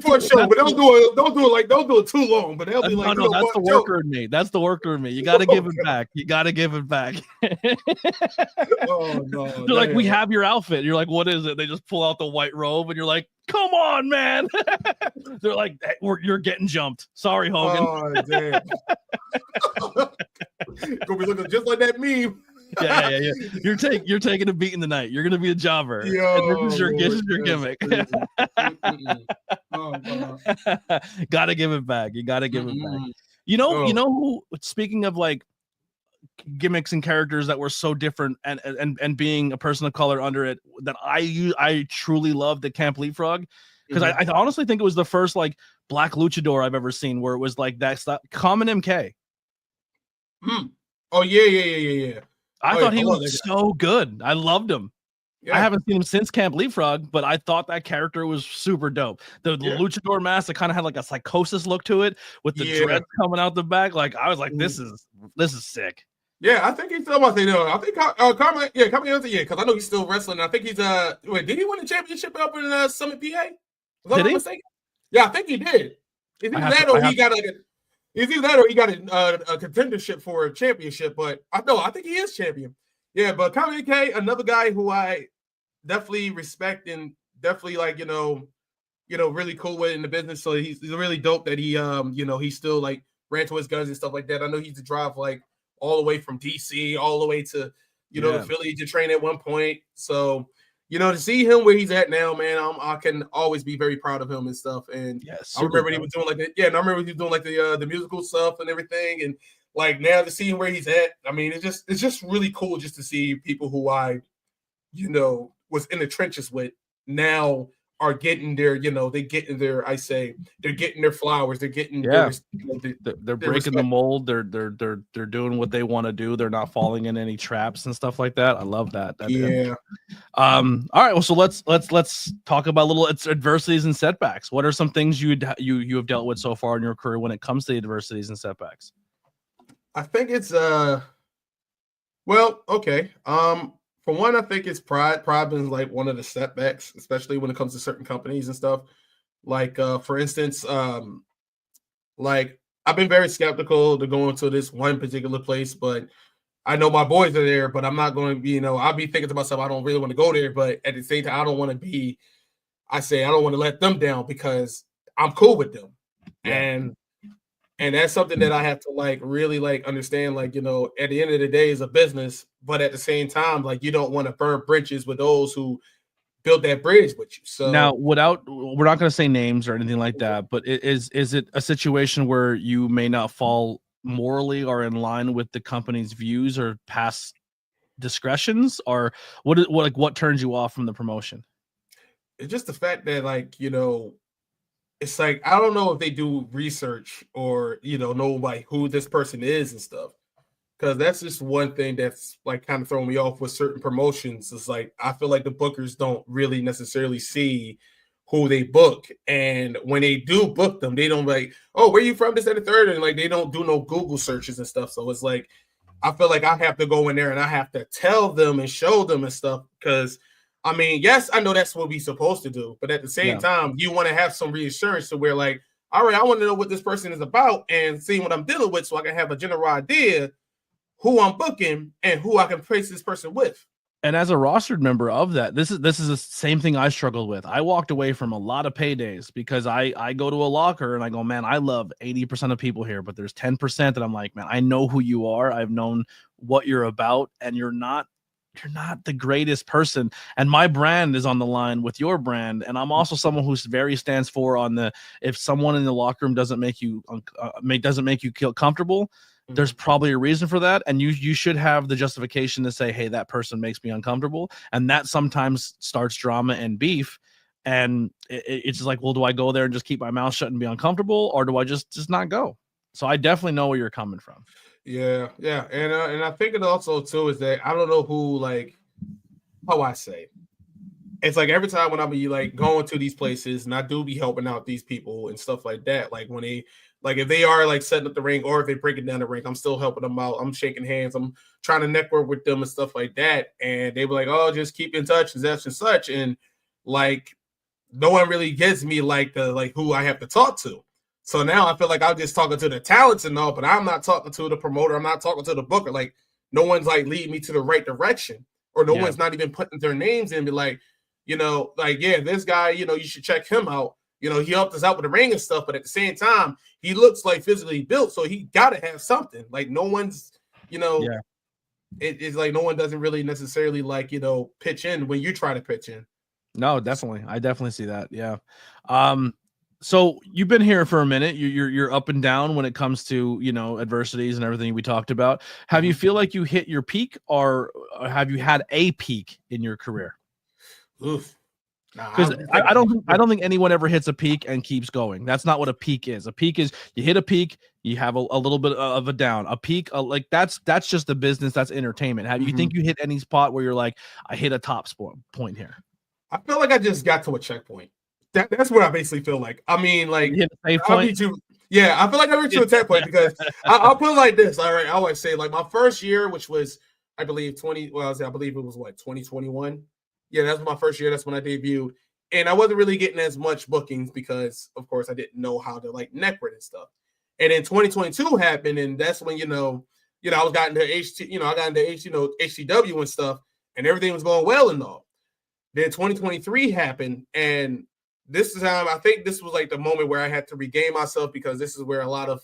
for sure, but don't do it too long. But they'll be like, no, that's the worker in me. That's the worker in me. You got to give it back. You got to give it back. Oh no! They're like, we have your outfit. You're like, what is it? They just pull out the white robe, and you're like, come on, man. They're like, hey, you're getting jumped. Sorry, Hogan. Oh damn! Gonna be looking just like that meme. Yeah. You're taking a beat in the night. You're gonna be a jobber. This is your gimmick. Gotta give it back. You gotta give it back. You know who? Speaking of like gimmicks and characters that were so different, and being a person of color under it, that I truly loved the Camp Leapfrog, because I honestly think it was the first like black luchador I've ever seen where it was like that stuff. Common MK. Oh yeah. I thought he was so good. I loved him. Yeah. I haven't seen him since Camp Leapfrog, but I thought that character was super dope. The luchador mask that kind of had like a psychosis look to it, with the dreads coming out the back. Like I was like, this is sick. Yeah, I think he's still about to know. I think Carmen, because I know he's still wrestling. I think he's wait, did he win the championship up in Summit, PA? Did he? Mistaken? Yeah, I think he did. Is either that or he got a contendership for a championship, but I think he is champion. Yeah, but Kanye K, another guy who I definitely respect and definitely like, really cool with in the business. So he's really dope that he he still like ran to his guns and stuff like that. I know he used to drive like all the way from DC all the way to the Philly to train at one point. So to see him where he's at now, man, I can always be very proud of him and stuff. And I remember he was doing like that. Yeah, and I remember he was doing like the musical stuff and everything. And like now to see him where he's at, I mean, it's just really cool just to see people who I, was in the trenches with now are getting their, they're getting their flowers, they're getting they're breaking the mold, they're doing what they want to do, they're not falling in any traps and stuff like that. I love that. All right, well, so let's talk about little adversities and setbacks. What are some things you have dealt with so far in your career when it comes to the adversities and setbacks? I think it's well, okay. For one, I think it's pride. Pride is like one of the setbacks, especially when it comes to certain companies and stuff. Like, for instance, like I've been very skeptical to go into this one particular place, but I know my boys are there, but I'm not going to be, I'll be thinking to myself, I don't really want to go there, but at the same time, I don't want to let them down because I'm cool with them. Yeah. And that's something that I have to like really like understand, like, at the end of the day is a business, but at the same time, like you don't want to burn bridges with those who built that bridge with you. So now we're not going to say names or anything like that, but is it a situation where you may not fall morally or in line with the company's views or past discretions, or what turns you off from the promotion? It's just the fact that like, it's like, I don't know if they do research or, know like who this person is and stuff. Because that's just one thing that's like kind of throwing me off with certain promotions. It's like, I feel like the bookers don't really necessarily see who they book. And when they do book them, they don't like, oh, where you from? This and the third. And like, they don't do no Google searches and stuff. So it's like, I feel like I have to go in there and I have to tell them and show them and stuff. Because I mean, yes, I know that's what we're supposed to do, but at the same time, you want to have some reassurance to where, like, all right, I want to know what this person is about and see what I'm dealing with, so I can have a general idea who I'm booking and who I can place this person with. And as a rostered member of that, this is the same thing I struggled with. I walked away from a lot of paydays because I go to a locker and I go, man, I love 80% of people here, but there's 10% that I'm like, man, I know who you are. I've known what you're about, and you're not the greatest person, and my brand is on the line with your brand. And I'm also someone who's very stands for on the, if someone in the locker room doesn't make you feel comfortable, there's probably a reason for that, and you should have the justification to say, hey, that person makes me uncomfortable, and that sometimes starts drama and beef. And it's just like, well, do I go there and just keep my mouth shut and be uncomfortable, or do I just not go? So I definitely know where you're coming from. Yeah, and I think it also too is that I don't know who, like, how I say, it's like every time when I be like going to these places and I do be helping out these people and stuff like that, like when they, like if they are like setting up the ring or if they breaking down the ring, I'm still helping them out. I'm shaking hands. I'm trying to network with them and stuff like that. And they be like, oh, just keep in touch and such and such. And like, no one really gets me like who I have to talk to. So now I feel like I'm just talking to the talents and all, but I'm not talking to the promoter. I'm not talking to the booker. Like no one's like leading me to the right direction, or no one's not even putting their names in and be like, like, yeah, this guy, you should check him out. He helped us out with the ring and stuff, but at the same time, he looks like physically built, so he got to have something. Like no one's, it's like no one doesn't really necessarily like, pitch in when you try to pitch in. No, definitely. I definitely see that. Yeah. So you've been here for a minute. You're up and down when it comes to, adversities and everything we talked about. Have you feel like you hit your peak, or have you had a peak in your career? Oof. Because I don't think anyone ever hits a peak and keeps going. That's not what a peak is. A peak is you hit a peak, you have a little bit of a down. A peak, like that's just the business. That's entertainment. Have you think you hit any spot where you're like, I hit a top point here? I feel like I just got to a checkpoint. That's what I basically feel like. I mean, like, you hit a safe point? I feel like I reached to a checkpoint because I'll put it like this. All right, I always say like my first year, which was I believe I believe it was 2021. Yeah, that's my first year. That's when I debuted, and I wasn't really getting as much bookings because, of course, I didn't know how to like network and stuff. And then 2022 happened, and that's when I was got into HCW and stuff, and everything was going well and all. Then 2023 happened, and this is how I think this was like the moment where I had to regain myself, because this is where a lot of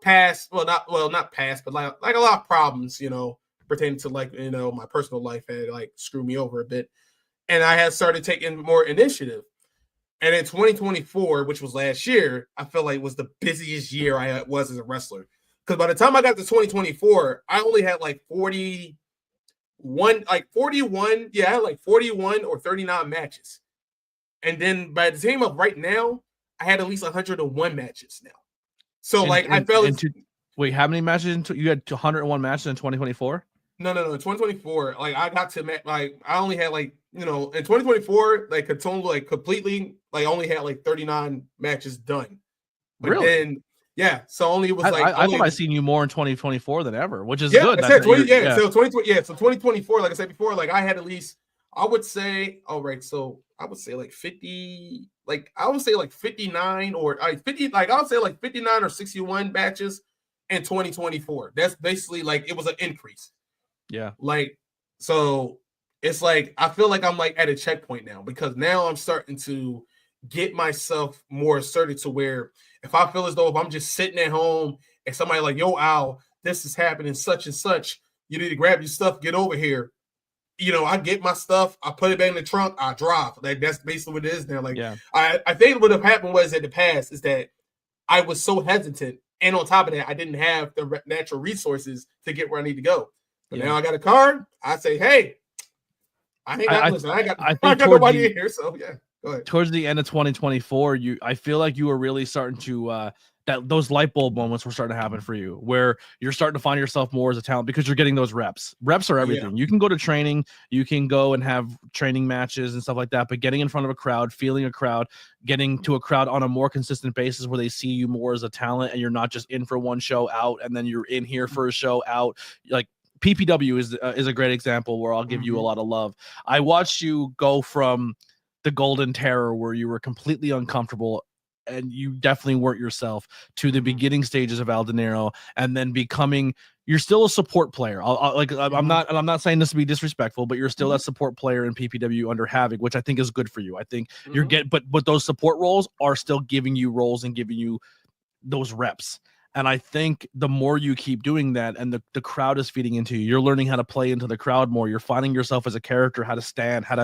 past, not past, but like a lot of problems, pertaining to like, my personal life had like screwed me over a bit. And I had started taking more initiative. And in 2024, which was last year, I felt like it was the busiest year I was as a wrestler. Because by the time I got to 2024, I only had like 41, I had like 41 or 39 matches. And then by the time of right now, I had at least 101 matches now. So I felt wait, how many matches? You had 101 matches in 2024? No. In 2024, like I got to like I only had like in 2024 like completely like only had like 39 matches done. But really? Then so only it was like I thought I seen you more in 2024 than ever, which is good. So 2024, like I said before, like I had at least I would say I would say like 50, like I would say like 59 or 50, like I would say like 59 or 61 matches in 2024. That's basically like it was an increase. Yeah. Like, so it's like I feel like I'm like at a checkpoint now, because now I'm starting to get myself more assertive to where if I feel as though if I'm just sitting at home and somebody like, yo, Al, this is happening, such and such, you need to grab your stuff, get over here. I get my stuff, I put it back in the trunk, I drive. Like that's basically what it is now. Like I think what have happened was in the past is that I was so hesitant, and on top of that, I didn't have the natural resources to get where I need to go. But now I got a car. I say, hey, I got nobody in here. So yeah, go ahead. Towards the end of 2024, I feel like you were really starting to that those light bulb moments were starting to happen for you, where you're starting to find yourself more as a talent because you're getting those reps. Reps are everything. Yeah. You can go to training, you can go and have training matches and stuff like that, but getting in front of a crowd, feeling a crowd, getting to a crowd on a more consistent basis where they see you more as a talent and you're not just in for one show out and then you're in here for a show out. Like PPW is a great example where I'll give you a lot of love. I watched you go from the Golden Terror, where you were completely uncomfortable and you definitely weren't yourself, to the beginning stages of Al Deniro, and then becoming, you're still a support player. I'm not saying this to be disrespectful, but you're still that support player in PPW under Havoc, which I think is good for you. I think but those support roles are still giving you roles and giving you those reps. And I think the more you keep doing that and the crowd is feeding into you, you're learning how to play into the crowd more. You're finding yourself as a character, how to stand, how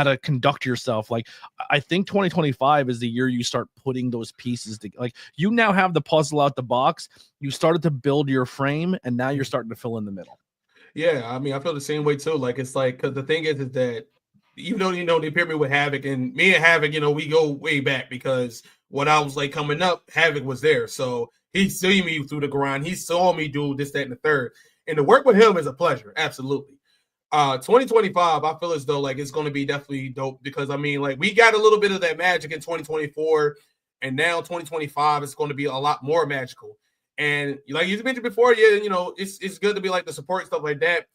to conduct yourself. Like, I think 2025 is the year you start putting those pieces together. Like, you now have the puzzle out the box. You started to build your frame, and now you're starting to fill in the middle. Yeah, I mean, I feel the same way too. Like, it's like, because the thing is that even though they paired me with Havoc, and me and Havoc, we go way back, because when I was like coming up, Havoc was there. So he saw me through the grind. He saw me do this, that, and the third. And to work with him is a pleasure. Absolutely. 2025, I feel as though like it's going to be definitely dope, because I mean, like, we got a little bit of that magic in 2024, and now 2025 is going to be a lot more magical. And like you mentioned before, it's good to be like the support, stuff like that.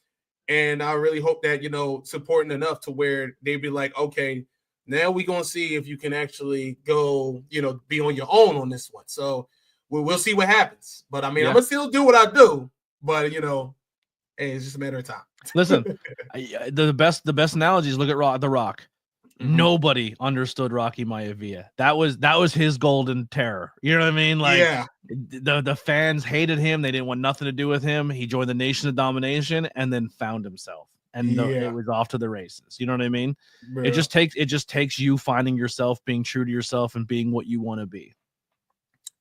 And I really hope that, supporting enough to where they be like, okay, now we're going to see if you can actually go, be on your own on this one. So we'll see what happens. But I mean, I'm going to still do what I do, but hey, it's just a matter of time. Listen, the best analogy is look at The Rock. Mm-hmm. Nobody understood Rocky Maivia. That was his golden terror. You know what I mean? Like, the fans hated him. They didn't want nothing to do with him. He joined the Nation of Domination and then found himself. And it was off to the races. You know what I mean? Yeah. It just takes you finding yourself, being true to yourself, and being what you want to be.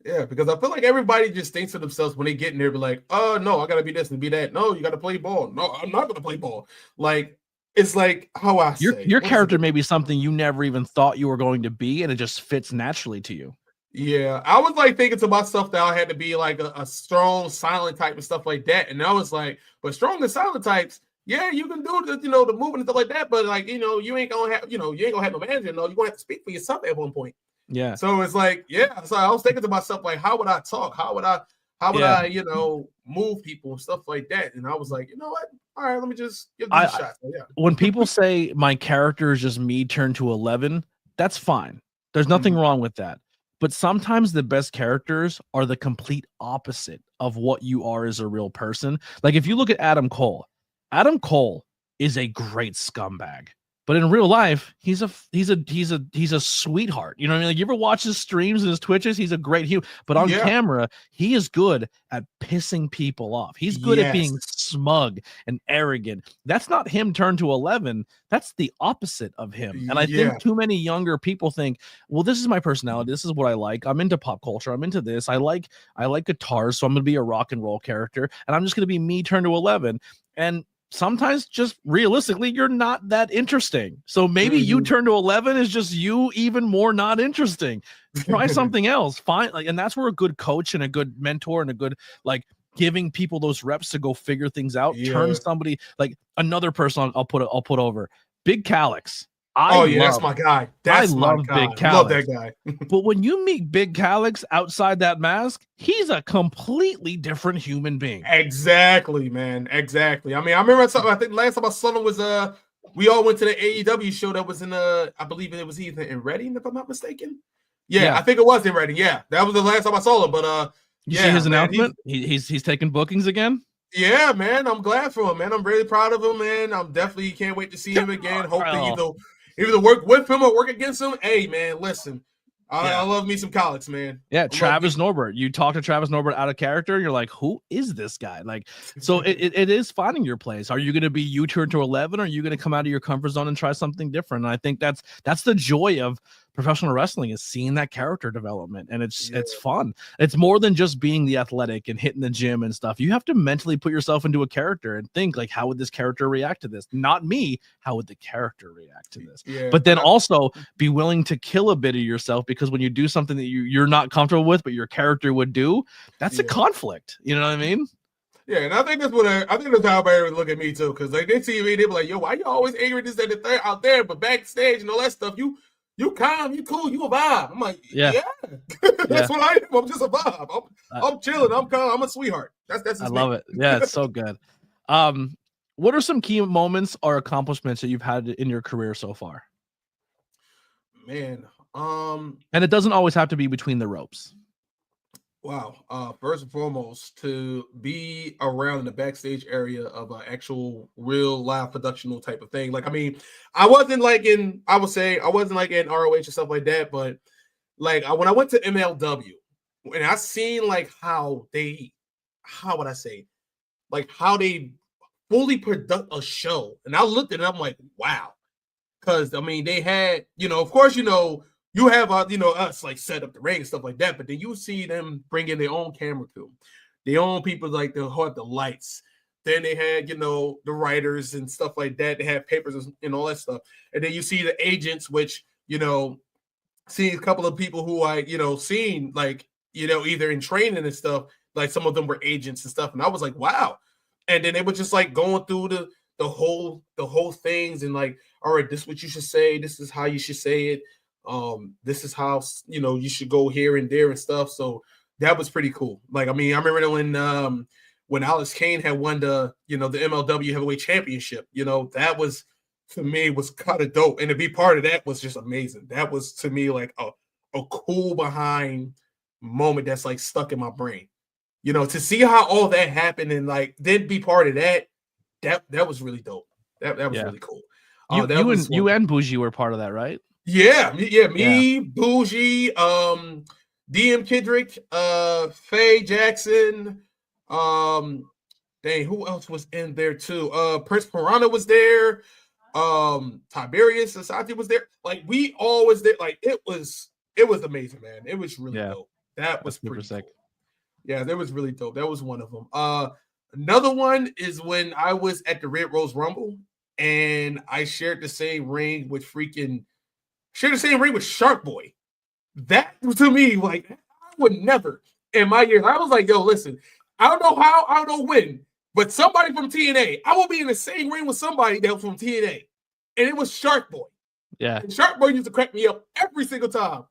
Yeah, because I feel like everybody just thinks to themselves when they get in there, be like, oh, no, I got to be this and be that. No, you got to play ball. No, I'm not going to play ball. Like, it's like how I say. Your character may be something you never even thought you were going to be, and it just fits naturally to you. Yeah, I was like thinking to myself that I had to be like a strong, silent type and stuff like that. And I was like, but strong and silent types, yeah, you can do the movement and stuff like that. But like, you ain't gonna have, you ain't gonna have no manager. No, you're gonna have to speak for yourself at one point. Yeah. So it's like, so I was thinking to myself, like, how would I talk? How would I, move people and stuff like that? And I was like, you know what? All right, let me just give this a shot. So, yeah. When people say my character is just me turned to 11, that's fine. There's nothing wrong with that. But sometimes the best characters are the complete opposite of what you are as a real person. Like, if you look at Adam Cole is a great scumbag. But in real life, he's a sweetheart. You know what I mean? Like, you ever watch his streams and his Twitches? He's a great human. But on camera, he is good at pissing people off. He's good at being smug and arrogant. That's not him turned to 11. That's the opposite of him. And I think too many younger people think, well, this is my personality. This is what I like. I'm into pop culture. I'm into this. I like guitars, so I'm going to be a rock and roll character. And I'm just going to be me turned to 11. And sometimes just realistically, you're not that interesting. So maybe you turn to 11 is just you even more not interesting. Try something else. And that's where a good coach and a good mentor and a good, like, giving people those reps to go figure things out. Turn somebody, like, another person I'll put over. Big Calix. That's my guy. I love Big Calix. Love that guy. But when you meet Big Calix outside that mask, he's a completely different human being. Exactly, man. Exactly. I mean, I remember I think last time I saw him was we all went to the AEW show that was in I believe it was either in Reading, if I'm not mistaken. Yeah, I think it was in Reading. Yeah, that was the last time I saw him. But you see his announcement? He's taking bookings again. Yeah, man. I'm glad for him, man. I'm really proud of him, man. I'm definitely can't wait to see him again. Hopefully either work with him or work against him. Hey, man, listen. I love me some Calix, man. Yeah, Travis Norbert. You talk to Travis Norbert out of character, you're like, who is this guy? Like, so it is finding your place. Are you going to be U-turn to 11, or are you going to come out of your comfort zone and try something different? And I think that's the joy of professional wrestling, is seeing that character development, and it's fun. It's more than just being the athletic and hitting the gym and stuff. You have to mentally put yourself into a character and think, like, how would this character react to this? Not me. How would the character react to this? But then also be willing to kill a bit of yourself, because when you do something that you're not comfortable with, but your character would do, that's a conflict. You know what I mean? Yeah, and I think that's how everybody would look at me too, because like they see me, they be like, "Yo, why you always angry this and the third out there, but backstage and all that stuff, you calm, you cool, you a vibe." I'm like, yeah. That's what I am. I'm just a vibe. I'm chilling. I'm calm. I'm a sweetheart. That's. I love it. Yeah, it's so good. What are some key moments or accomplishments that you've had in your career so far? Man, and it doesn't always have to be between the ropes. Wow. First and foremost, to be around in the backstage area of an actual real live productional type of thing. Like, I mean, I wasn't like in ROH and stuff like that, but like when I went to MLW, and I seen like how would I say, like how they fully product a show, and I looked at it, I'm like, wow, because I mean they had, of course, you have us like set up the ring and stuff like that, but then you see them bring in their own camera crew, their own people like the lights. Then they had, the writers and stuff like that. They had papers and all that stuff. And then you see the agents, which, see a couple of people who I, seen like, either in training and stuff, like some of them were agents and stuff. And I was like, wow. And then they were just like going through the whole things and like, all right, this is what you should say. This is how you should say it. This is how, you should go here and there and stuff. So that was pretty cool. Like, I mean, I remember when Alex Kane had won the MLW Heavyweight Championship, that was, to me, was kind of dope. And to be part of that was just amazing. That was, to me, like a cool behind moment that's like stuck in my brain. To see how all that happened and like then be part of that was really dope. That was really cool. You and Bougie were part of that, right? Yeah. Me, Bougie, DM Kidrick, Faye Jackson. Who else was in there too? Prince Piranha was there. Tiberius Asante was there. like we all was there. Like it was amazing, man. It was really dope. That was pretty sick. Cool. Yeah, that was really dope. That was one of them. Another one is when I was at the Red Rose Rumble and I shared the same ring with Shark Boy. That to me, like, I would never in my years. I was like, yo, listen, I don't know how, I don't know when, but somebody from TNA, I will be in the same ring with somebody that was from TNA. And it was Shark Boy. Yeah. And Shark Boy used to crack me up every single time.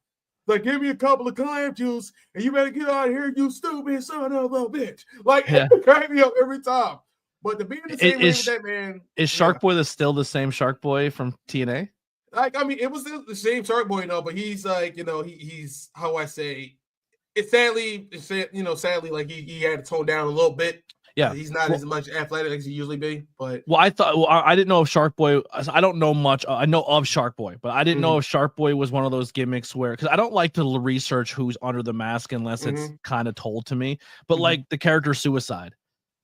Like, give me a couple of clam juice and you better get out of here, you stupid son of a bitch. Like, it cracked me up every time. But to be in the same ring with that man. Is Shark Boy still the same Shark Boy from TNA? Like, I mean, it was the same Shark Boy, but he's like, he's, how I say, sadly, like he had to tone down a little bit. Yeah, he's not as much athletic as he usually be. But I didn't know if Shark Boy. I don't know much. I know of Shark Boy, but I didn't know if Shark Boy was one of those gimmicks where, because I don't like to research who's under the mask unless it's kind of told to me. But like the character Suicide,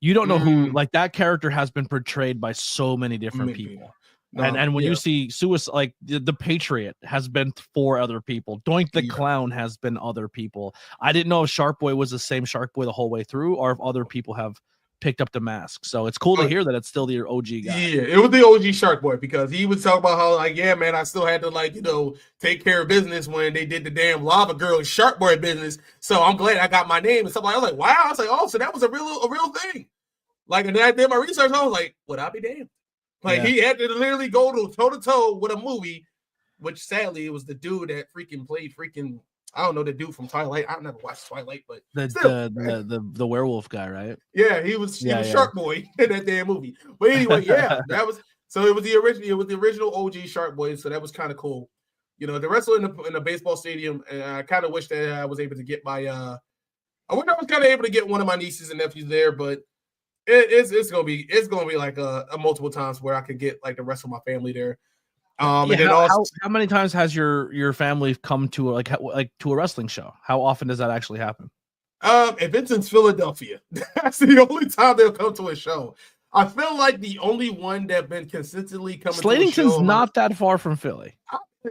you don't know who. Like that character has been portrayed by so many different people. And when you see Suicide, like the Patriot has been 4 other people. Doink the Clown has been other people. I didn't know if Shark Boy was the same Shark Boy the whole way through, or if other people have picked up the mask. So it's cool to hear that it's still the OG guy. Yeah, it was the OG Shark Boy, because he would talk about how, like, yeah, man, I still had to, like, take care of business when they did the damn Lava Girl and Shark Boy business. So I'm glad I got my name and stuff like that. I was like, wow. I was like, oh, so that was a real thing. Like, and then I did my research. I was like, would I be damned? Like, he had to literally go toe to toe with a movie, which sadly it was the dude that played I don't know, the dude from Twilight. I never watched Twilight, but the werewolf guy, right? Yeah, he was Shark Boy in that damn movie. But anyway, yeah, it was the original OG Shark Boy, so that was kind of cool. The wrestle in the baseball stadium, and I kind of wish that I was able to get I wish I was kind of able to get one of my nieces and nephews there, but it's gonna be like a multiple times where I could get like the rest of my family there. And then how many times has your family come to like to a wrestling show? How often does that actually happen? If it's in Philadelphia, that's the only time they'll come to a show. I feel like the only one that's been consistently coming. Slatington's not that far from Philly.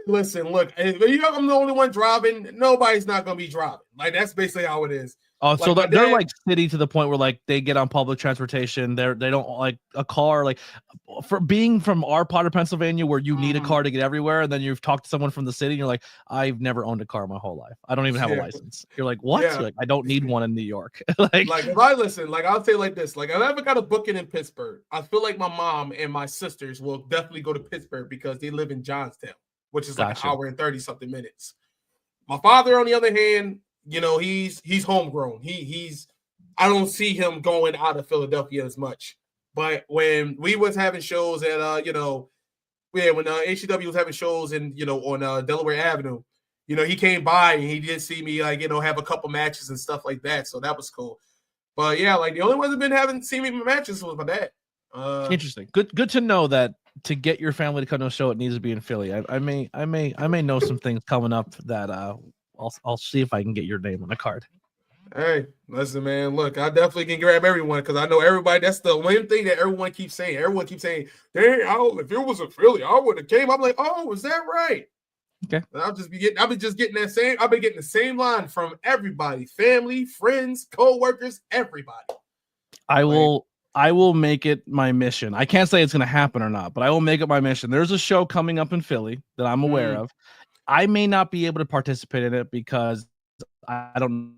Listen, look, I'm the only one driving. Nobody's not gonna be driving. Like, that's basically how it is. Oh, so they're like city to the point where like they get on public transportation. They don't like a car. Like, for being from our part of Pennsylvania, where you need a car to get everywhere, and then you've talked to someone from the city, and you're like, I've never owned a car my whole life. I don't even have a license. You're like, what? Yeah. Like, I don't need one in New York. like if I listen, like I'll say like this, like I never got a booking in Pittsburgh. I feel like my mom and my sisters will definitely go to Pittsburgh because they live in Johnstown, which is like an hour and 30 something minutes. My father, on the other hand, he's homegrown. I don't see him going out of Philadelphia as much. But when we was having shows at when HCW was having shows in on Delaware Avenue, he came by and he did see me have a couple matches and stuff like that. So that was cool. But yeah, like the only ones that been seen me in matches was my dad. Interesting. Good to know that to get your family to come to a show, it needs to be in Philly. I may know some things coming up that I'll see if I can get your name on a card. Hey, listen, man. Look, I definitely can grab everyone because I know everybody. That's the one thing that everyone keeps saying. Everyone keeps saying, "Dang, if it was a Philly, I would have came." I'm like, "Oh, is that right?" Okay. And I've been just getting that same. I've been getting the same line from everybody, family, friends, co-workers, everybody. I will make it my mission. I can't say it's going to happen or not, but I will make it my mission. There's a show coming up in Philly that I'm aware of. I may not be able to participate in it because I don't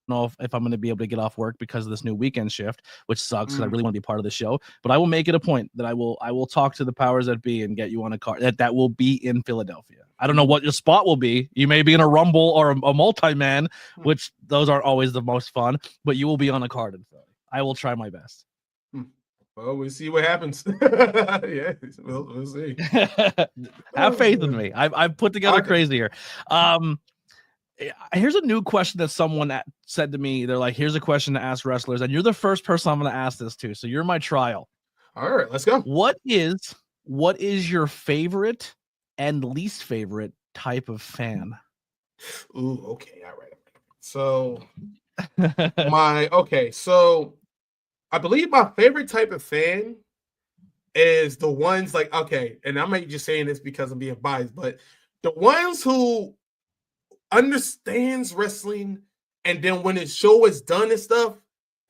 know if I'm going to be able to get off work because of this new weekend shift, which sucks because I really want to be part of the show. But I will make it a point that I will talk to the powers that be and get you on a card that will be in Philadelphia. I don't know what your spot will be. You may be in a Rumble or a multi-man, which those aren't always the most fun, but you will be on a card in Philly. I will try my best. Well, we'll see what happens. Yeah, we'll see. Have faith in me. I've put together crazy here. Here's a new question that someone said to me. They're like, here's a question to ask wrestlers, and you're the first person I'm going to ask this to. So you're my trial. All right, let's go. What is your favorite and least favorite type of fan? Ooh, okay, all right. So so I believe my favorite type of fan is the ones like, okay, and I might just saying this because I'm being biased, but the ones who understands wrestling, and then when the show is done and stuff,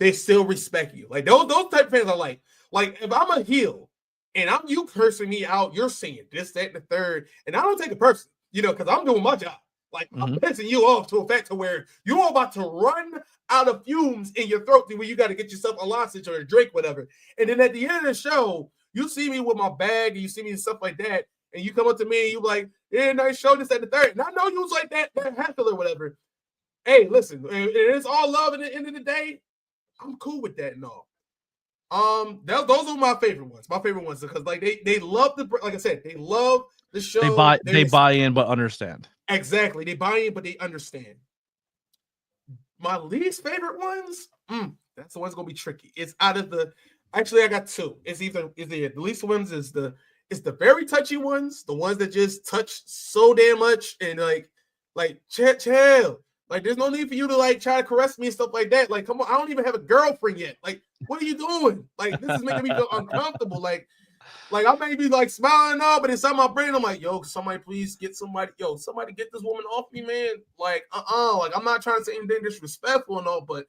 they still respect you. Like those type of fans are like if I'm a heel and you cursing me out, you're saying this, that, and the third, and I don't take it personally, because I'm doing my job. Like I'm pissing you off to a fact to where you're about to run out of fumes in your throat to where you got to get yourself a lozenge or a drink, whatever. And then at the end of the show, you see me with my bag and you see me and stuff like that, and you come up to me and you like, yeah, nice show, this at the third. And I know you was like that heckle or whatever. Hey, listen, it's all love at the end of the day. I'm cool with that and all. Those are my favorite ones. My favorite ones because like they love like I said, they love the show. They buy in but understand. Exactly. They buy in, but they understand. My least favorite ones, that's the one's gonna be tricky. It's out of actually I got two. It's either the least ones is the very touchy ones, the ones that just touch so damn much and like chill. Like there's no need for you to like try to caress me and stuff like that. Like, come on, I don't even have a girlfriend yet. Like, what are you doing? Like, this is making me feel uncomfortable. Like I may be like smiling and all, but inside my brain, I'm like, yo, somebody please get somebody get this woman off me, man. Like, like I'm not trying to say anything disrespectful and all, but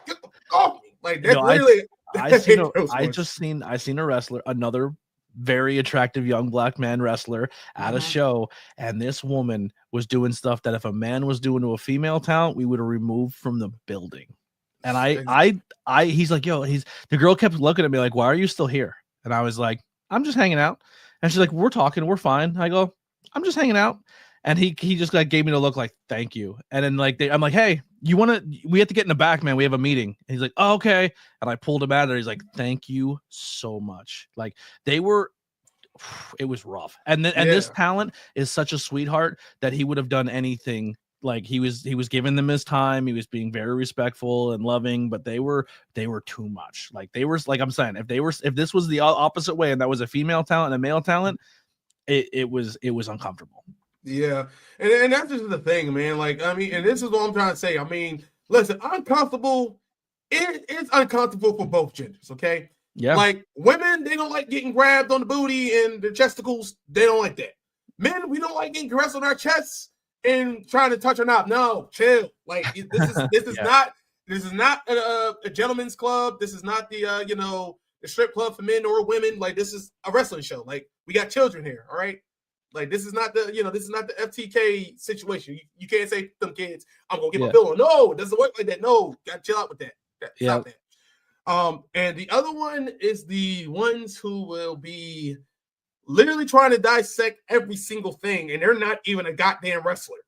get the fuck off me. Like that's literally. I seen a wrestler, another very attractive young black man wrestler at a show, and this woman was doing stuff that if a man was doing to a female talent, we would have removed from the building. And he's like, yo, the girl kept looking at me like, why are you still here? And I was like, I'm just hanging out. And she's like, we're talking, we're fine. I go, I'm just hanging out. And he just like gave me the look like, thank you. And then like I'm like, hey, we have to get in the back, man. We have a meeting. And he's like, oh, okay. And I pulled him out of there. He's like, thank you so much. Like it was rough. And this talent is such a sweetheart that he would have done anything. Like he was giving them his time. He was being very respectful and loving, but they were too much. Like they were, like I'm saying, if this was the opposite way and that was a female talent and a male talent, it was uncomfortable. Yeah, and that's just the thing, man. Like, I mean, and this is what I'm trying to say. I mean, listen, uncomfortable. It's uncomfortable for both genders, okay? Yeah. Like women, they don't like getting grabbed on the booty and the chesticles. They don't like that. Men, we don't like getting caressed on our chests and trying to touch our knob. No, chill. Like this is not a gentleman's club. This is not the the strip club for men or women. Like this is a wrestling show. Like we got children here, all right? Like this is not the FTK situation. You can't say to them kids, I'm gonna get my bill on. No, it doesn't work like that. No, gotta chill out with that. Stop that. And the other one is the ones who will be literally trying to dissect every single thing, and they're not even a goddamn wrestler.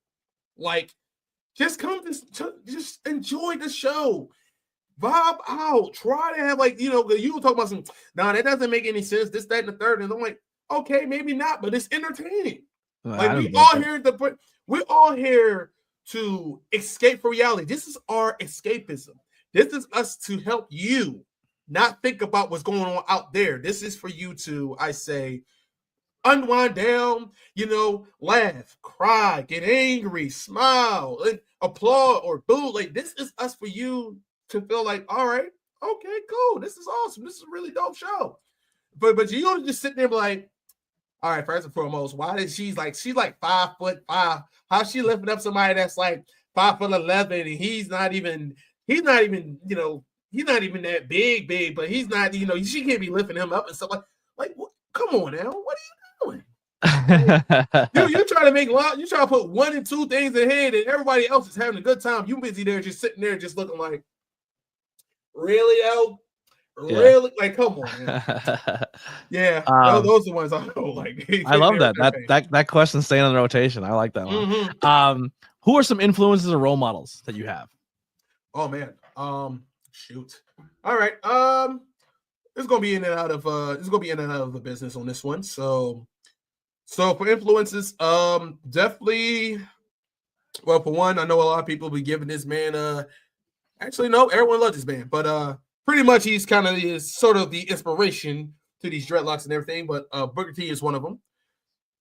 Like, just just enjoy the show. Vibe out. Try to have you were talking about some, that doesn't make any sense. This, that, and the third. And I'm like, okay, maybe not, but it's entertaining. Like we're all here to escape from reality. This is our escapism. This is us to help you not think about what's going on out there. This is for you to, I say, unwind down, laugh, cry, get angry, smile, and applaud or boo. Like, this is us for you to feel like, all right, okay, cool. This is awesome. This is a really dope show. But you don't just sit there and be like, all right, first and foremost, why is she's like 5'5"? How's she lifting up somebody that's like 5'11" and he's not even he's not even that big, but he's not, she can't be lifting him up and stuff like what? Come on now, what are you doing? You're trying to make love, you're trying to put one and two things ahead, and everybody else is having a good time. You busy there, just sitting there, just looking like, really, El? Really? Yeah. Like, come on, man. Yeah, those are the ones I know. Like, I love that question staying on the rotation. I like that one. Mm-hmm. Who are some influences or role models that you have? Oh man, shoot. All right, it's gonna be in and out of the business on this one. So for influences, definitely. Well, for one, I know a lot of people be giving this man. Actually, no, everyone loves this man, but pretty much he's kind of sort of the inspiration to these dreadlocks and everything. But Booker T is one of them.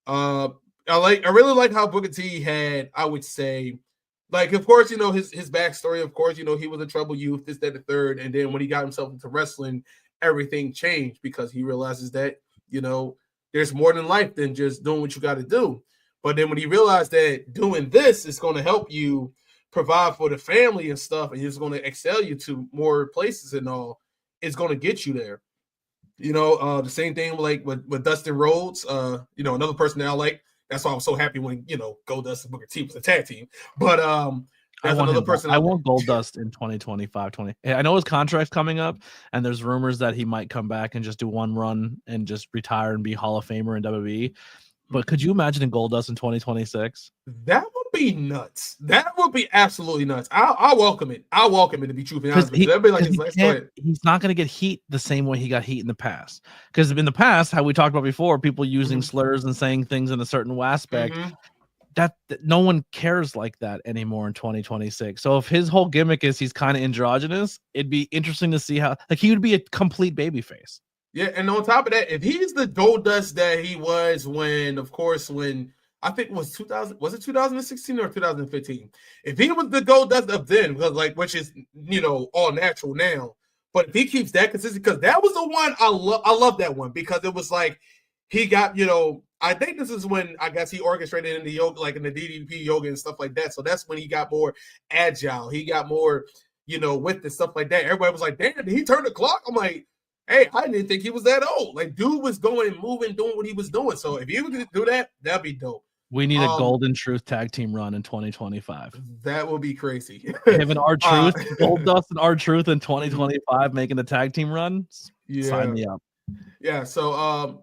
I really like how Booker T had, I would say, like, of course, his backstory. Of course, he was a troubled youth, this, that, the third, and then when he got himself into wrestling, everything changed because he realizes that there's more than life than just doing what you got to do. But then when he realized that doing this is going to help you provide for the family and stuff, and it's going to excel you to more places and all, it's going to get you there. The same thing like with Dustin Rhodes, another person that I like. That's why I was so happy when Goldust and Booker T was a tag team. But that's another person. I want Goldust in 2025. I know his contract's coming up, and there's rumors that he might come back and just do one run and just retire and be Hall of Famer in WWE. But could you imagine Goldust in 2026? That would be nuts. That would be absolutely nuts. I'll welcome it. I'll welcome it, to be truthfully honest with you. That'd be like he's not going to get heat the same way he got heat in the past. Because in the past, how we talked about before, people using slurs and saying things in a certain aspect, that no one cares like that anymore in 2026. So if his whole gimmick is he's kind of androgynous, it'd be interesting to see how, like, he would be a complete babyface. Yeah, and on top of that, if he's the Goldust that he was when I think it was 2016 or 2015? If he was the Goldust of then, because which is all natural now, but if he keeps that consistent, because that was the one I love that one because it was like he got I think this is when I guess he orchestrated in the yoga, like in the DDP yoga and stuff like that. So that's when he got more agile, he got more with the stuff like that. Everybody was like, damn, did he turn the clock? I'm like, hey, I didn't think he was that old. Like, dude was going and moving, doing what he was doing. So if you could do that, that'd be dope. We need a Golden Truth tag team run in 2025. That would be crazy. Having R-Truth, Goldust and R-Truth in 2025 making the tag team run. Yeah. Sign me up. Yeah. So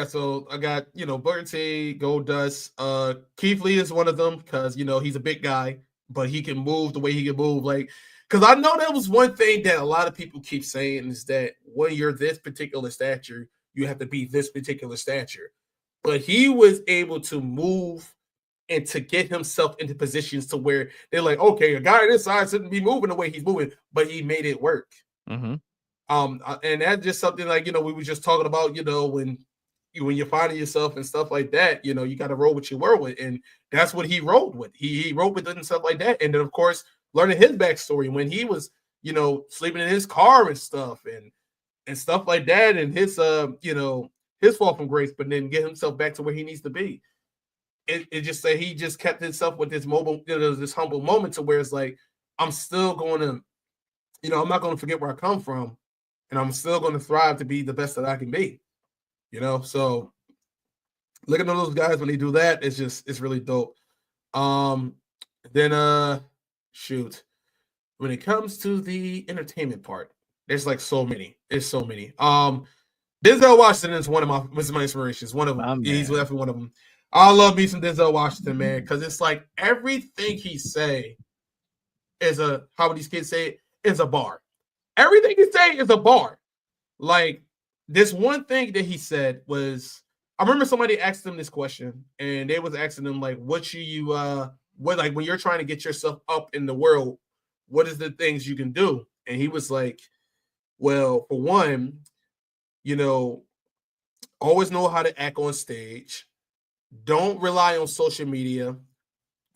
so I got Booker T, Goldust. Keith Lee is one of them because he's a big guy, but he can move the way he can move. Like, because I know that was one thing that a lot of people keep saying is that when you're this particular stature, you have to be this particular stature. But he was able to move and to get himself into positions to where they're like, okay, a guy this size shouldn't be moving the way he's moving, but he made it work. Mm-hmm. And that's just something like, we were just talking about, when you're finding yourself and stuff like that, you got to roll with your world with. And that's what he rolled with. He rolled with it and stuff like that. And then, of course, learning his backstory when he was, sleeping in his car and stuff and stuff like that. And his, his fall from grace, but then get himself back to where he needs to be. It just say he just kept himself with this this humble moment to where it's like, I'm still going to, I'm not going to forget where I come from, and I'm still going to thrive to be the best that I can be. So looking at those guys when they do that, it's really dope. Then shoot, when it comes to the entertainment part, there's like so many. There's so many. Denzel Washington is one of my inspirations. One of them. He's definitely one of them. I love me some Denzel Washington, man, because it's like everything he say is how would these kids say it? Is a bar. Everything he say is a bar. Like, this one thing that he said was, I remember somebody asked him this question, and they was asking him like, what like when you're trying to get yourself up in the world, what is the things you can do? And he was like, well, for one, Always know how to act on stage. Don't rely on social media.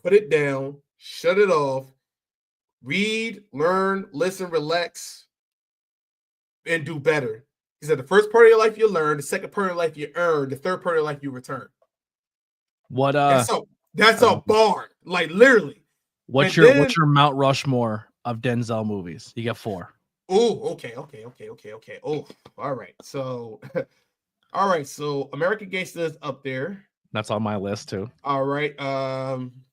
Put it down. Shut it off. Read, learn, listen, relax, and do better. He said the first part of your life you learn, the second part of your life you earn, the third part of your life you return. What that's a bar, like literally. What's your Mount Rushmore of Denzel movies? You got 4. Oh, okay. Oh, all right. So American Gangster is up there. That's on my list too. All right.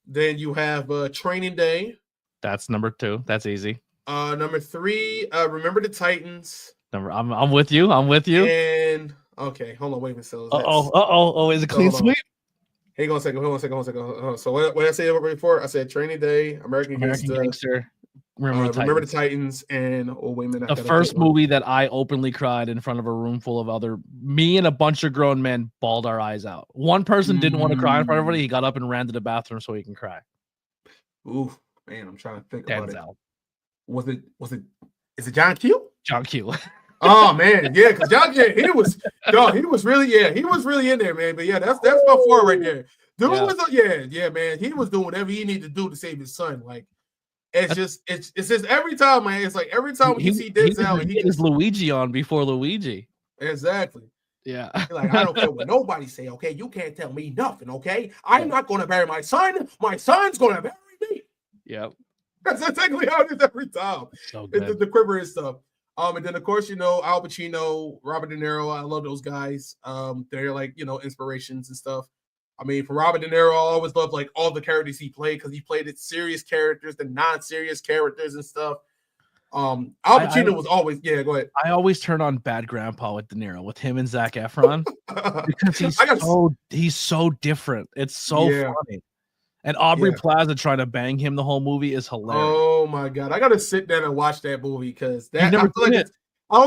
Then you have Training Day. That's number 2. That's easy. Number 3, Remember the Titans. I'm with you. And okay, hold on, wait a minute. So is it clean sweep? Hey, hold on a second. So what did I say before? I said Training Day, American Gangster, Remember the Titans, and wait a minute. The first movie that I openly cried in front of a room full of me and a bunch of grown men bawled our eyes out. One person didn't want to cry in front of everybody. He got up and ran to the bathroom so he can cry. Ooh, man, I'm trying to think Denzel. about it. Is it John Q? John Q. Oh man, yeah, because John, he was really in there, man. But yeah, that's my 4 right there. Dude was man. He was doing whatever he needed to do to save his son. Like it's just every time, man. It's like every time you see Denzel, he is Luigi on before Luigi. Exactly. Yeah. Like I don't care what nobody say. Okay, you can't tell me nothing. Okay, I'm not going to bury my son. My son's going to bury me. Yep. That's exactly how it is every time. So good. The quiver and stuff. And then of course, Al Pacino, Robert De Niro. I love those guys. They're like, inspirations and stuff. I mean, for Robert De Niro, I always love like all the characters he played because he played serious characters, the non-serious characters and stuff. Al Pacino was always, go ahead. I always turn on Bad Grandpa with De Niro, with him and Zac Efron, because he's so different. It's so funny. And Aubrey Plaza trying to bang him the whole movie is hilarious. Oh my god, I gotta sit down and watch that movie because I don't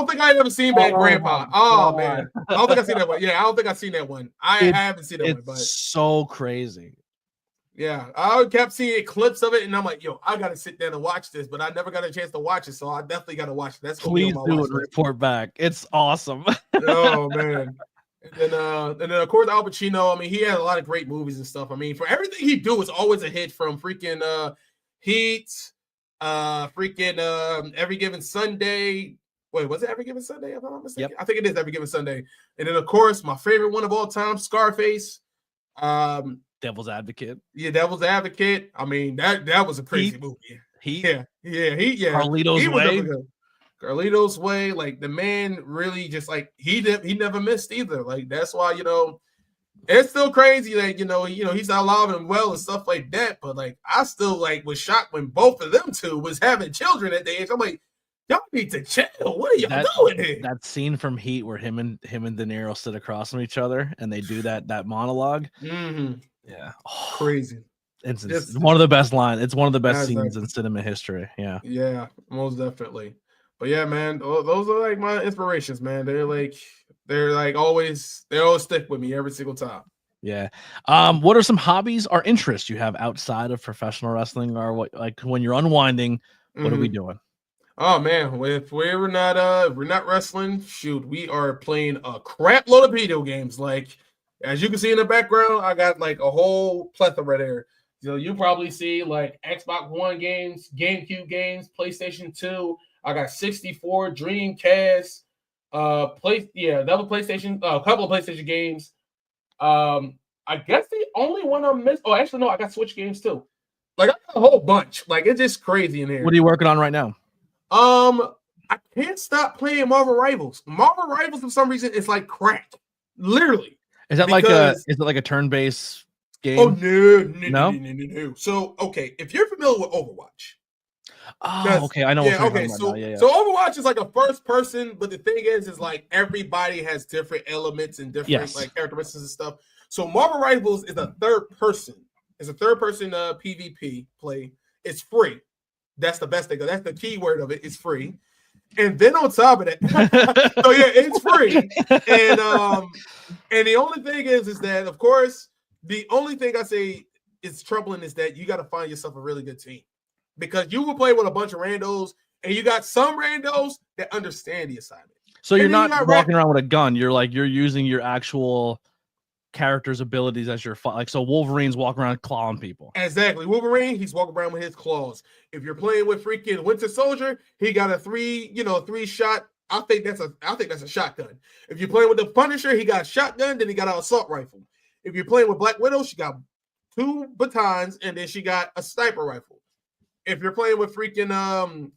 think I've ever seen Bad Grandpa. Oh man, I don't think I've seen that one. Yeah, I don't think I've seen that one. I haven't seen that one. But so crazy. Yeah, I kept seeing clips of it, and I'm like, yo, I gotta sit down and watch this, but I never got a chance to watch it, so I definitely gotta watch it. That's please do it. Report back. It's awesome. Oh man. And then of course Al Pacino. I mean, he had a lot of great movies and stuff. I mean, for everything he do, it's always a hit. From freaking Heat, Every Given Sunday. Wait, was it Every Given Sunday? If I'm not mistaken, I think it is Every Given Sunday. And then of course my favorite one of all time, Scarface. Devil's Advocate. Yeah, Devil's Advocate. I mean, that was a crazy movie. Heat. Carlito's Way. Carlito's Way, like the man really just like he never missed either. Like that's why it's still crazy that he's alive and well and stuff like that. But like I still like was shocked when both of them two was having children at the age. I'm like, y'all need to chill. What are y'all doing here? That scene from Heat where him and De Niro sit across from each other and they do that monologue. Mm-hmm. Yeah, crazy. It's one of the best lines. It's one of the best scenes in cinema history. Yeah, most definitely. But yeah, man, those are like my inspirations, man. They always stick with me every single time. Yeah. What are some hobbies or interests you have outside of professional wrestling, or what, like when you're unwinding, what are we doing? Oh man, if we're not wrestling, shoot, we are playing a crap load of video games. Like as you can see in the background, I got like a whole plethora there. You probably see like Xbox One games, GameCube games, PlayStation 2. I got 64, Dreamcast, another PlayStation, a couple of PlayStation games. I guess the only one I missed. Oh, actually, no, I got Switch games too. Like I got a whole bunch. Like it's just crazy in here. What are you working on right now? I can't stop playing Marvel Rivals. Marvel Rivals, for some reason, it's like crack. Literally. Is that like a turn-based game? Oh no. So okay, if you're familiar with Overwatch. Oh, okay. I know. Yeah, okay. So Overwatch is like a first person, but the thing is like everybody has different elements and different like characteristics and stuff. So Marvel Rivals is a third person. It's a third person PvP play. It's free. That's the best thing. That's the key word of it. It's free. And then on top of that, so yeah, it's free. And the only thing is that of course the only thing I say is troubling is that you got to find yourself a really good team. Because you will play with a bunch of randos, and you got some randos that understand the assignment. So you're not walking around with a gun. You're using your actual character's abilities as your like. So Wolverine's walking around clawing people. Exactly. Wolverine, he's walking around with his claws. If you're playing with freaking Winter Soldier, he got a 3-shot. I think that's a shotgun. If you're playing with the Punisher, he got a shotgun, then he got an assault rifle. If you're playing with Black Widow, she got 2 batons, and then she got a sniper rifle. If you're playing with freaking Adam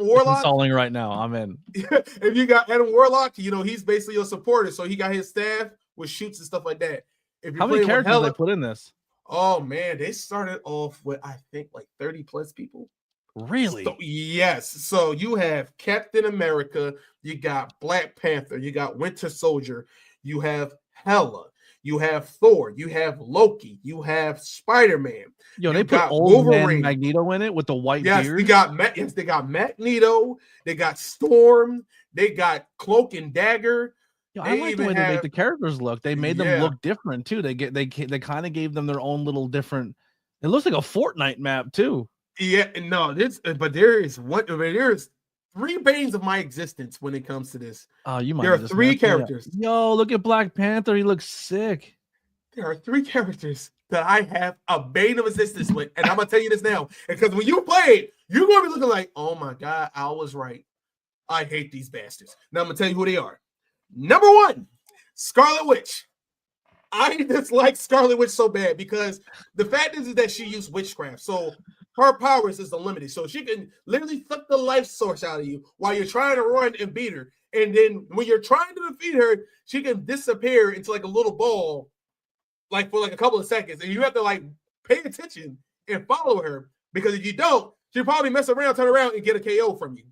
Warlock. Installing right now. I'm in. If you got Adam Warlock, he's basically a supporter, so he got his staff with shoots and stuff like that. If you're How many characters they put in this? Oh man, they started off with I think like 30 plus people. Really? So, yes. So you have Captain America, you got Black Panther, you got Winter Soldier, you have Hela, you have Thor, you have Loki, you have Spider-Man. They put old man Magneto in it with the white beard. They got Magneto, they got Storm, they got Cloak and Dagger. I like the way they make the characters look. They made them look different too. They kind of gave them their own little different. It looks like a Fortnite map too. Yeah, no, there's 3 banes of my existence when it comes to this. Oh, you might. There are 3 characters. Yo, look at Black Panther. He looks sick. There are 3 characters that I have a bane of existence with, and I'm gonna tell you this now, because when you play it, you're gonna be looking like, oh my god, I was right. I hate these bastards. Now I'm gonna tell you who they are. Number 1, Scarlet Witch. I dislike Scarlet Witch so bad because the fact is that she used witchcraft. So her powers is unlimited. So she can literally suck the life source out of you while you're trying to run and beat her. And then when you're trying to defeat her, she can disappear into like a little ball, like for like a couple of seconds. And you have to like pay attention and follow her, because if you don't, she'll probably mess around, turn around, and get a KO from you.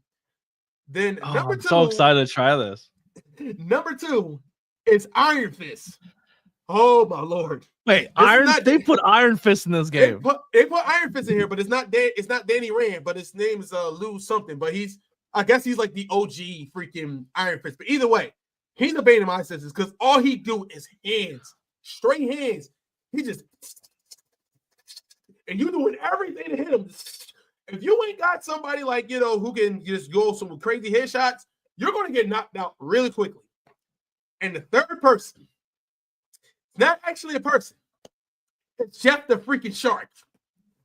Then number 2. I'm so excited to try this. Number 2 is Iron Fist. Oh my lord! Wait, they put Iron Fist in this game. They put Iron Fist in here, but it's not Danny Rand, but his name is Lou something. But I guess he's like the OG freaking Iron Fist. But either way, he's a bane of my senses because all he do is hands, straight hands. He just, and you doing everything to hit him. If you ain't got somebody like who can just go some crazy headshots, you're going to get knocked out really quickly. And the third person, not actually a person, it's Jeff the freaking Shark.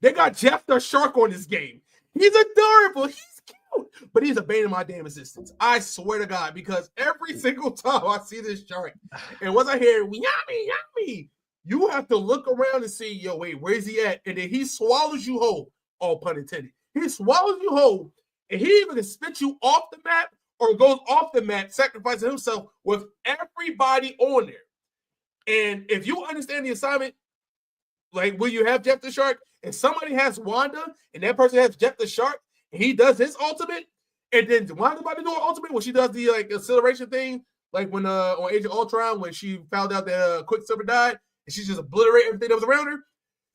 They got Jeff the Shark on this game. He's adorable. He's cute. But he's a bane of my damn existence. I swear to God, because every single time I see this shark, and once I hear yummy, you have to look around and see, wait, where's he at? And then he swallows you whole. All pun intended. He swallows you whole, and he even spits you off the map or goes off the map, sacrificing himself with everybody on there. And if you understand the assignment, like when you have Jeff the Shark and somebody has Wanda and that person has Jeff the Shark and he does his ultimate, and then Wanda about to do her ultimate when she does the like acceleration thing, like when on Age of Ultron when she found out that Quicksilver died and she just obliterated everything that was around her,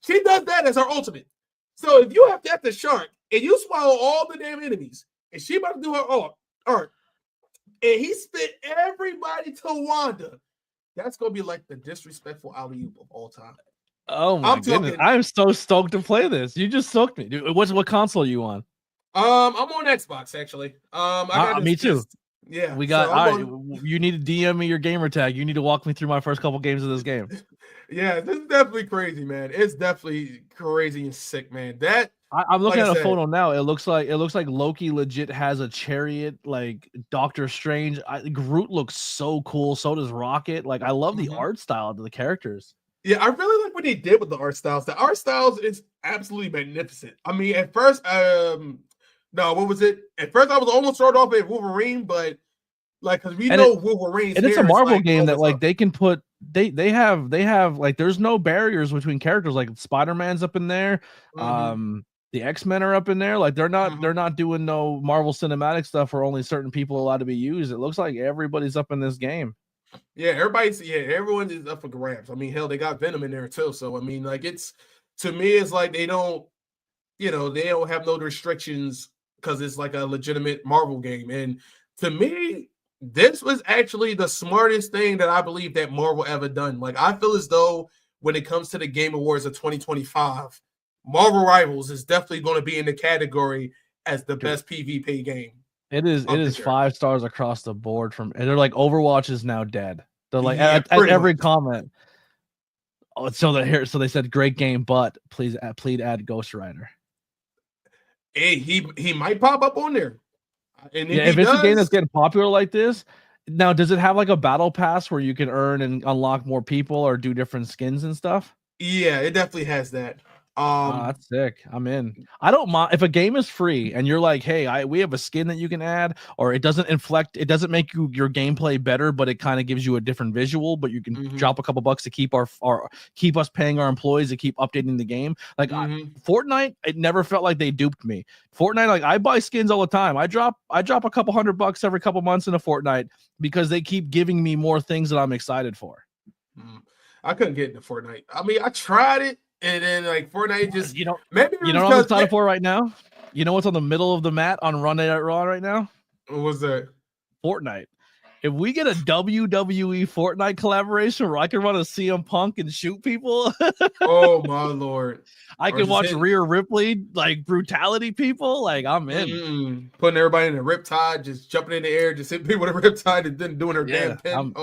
she does that as her ultimate. So if you have Jeff the Shark and you swallow all the damn enemies and she about to do her art, and he spit everybody to Wanda, that's gonna be like the disrespectful alley-oop of all time. Oh my goodness! I'm so stoked to play this. You just soaked me, dude. What console are you on? I'm on Xbox actually. Me too. Yeah, we got. You need to DM me your gamer tag. You need to walk me through my first couple games of this game. Yeah, this is definitely crazy, man. It's definitely crazy and sick, man. I'm looking at a photo now. It looks like Loki legit has a chariot, like Doctor Strange. Groot looks so cool. So does Rocket. Like I love the art style of the characters. Yeah, I really like what they did with the art styles. The art styles is absolutely magnificent. I mean, at first, what was it? At first, I was almost started off at Wolverine, but like because Wolverine, and it's a Marvel game that like they can put. They have like there's no barriers between characters. Like Spider-Man's up in there. The X-Men are up in there. Like they're not doing no Marvel cinematic stuff where only certain people are allowed to be used. It looks like everybody's up in this game. Yeah, everyone is up for grabs. I mean, hell, they got Venom in there too. So I mean, like to me, it's like they don't have no restrictions because it's like a legitimate Marvel game. And to me, this was actually the smartest thing that I believe that Marvel ever done. Like I feel as though when it comes to the Game Awards of 2025, Marvel Rivals is definitely going to be in the category as the best PvP game. It is off the 5 stars across the board and they're like Overwatch is now dead. They're like Yeah, at every much. comment. Oh, so they said great game, but please add Ghost Rider. Hey, he might pop up on there. And if it's a game that's getting popular like this, now does it have like a battle pass where you can earn and unlock more people or do different skins and stuff? Yeah, it definitely has that. That's sick. I'm in. I don't mind if a game is free and you're like, hey, we have a skin that you can add, or it doesn't make your gameplay better, but it kind of gives you a different visual, but you can drop a couple bucks to keep keep us paying our employees to keep updating the game. Like Fortnite, it never felt like they duped me. Fortnite, like I buy skins all the time. I drop a couple $100 every couple months in a Fortnite because they keep giving me more things that I'm excited for. I couldn't get into Fortnite. I mean, I tried it. And then like Fortnite just maybe you know what I'm excited for right now? You know what's on the middle of the mat on Run Night Raw right now? What was that? Fortnite. If we get a WWE Fortnite collaboration where I can run a CM Punk and shoot people, oh my lord! I can watch Rhea Ripley like brutality people. Like I'm in. Putting everybody in a riptide, just jumping in the air, just hitting people with a riptide and then doing her damn pin.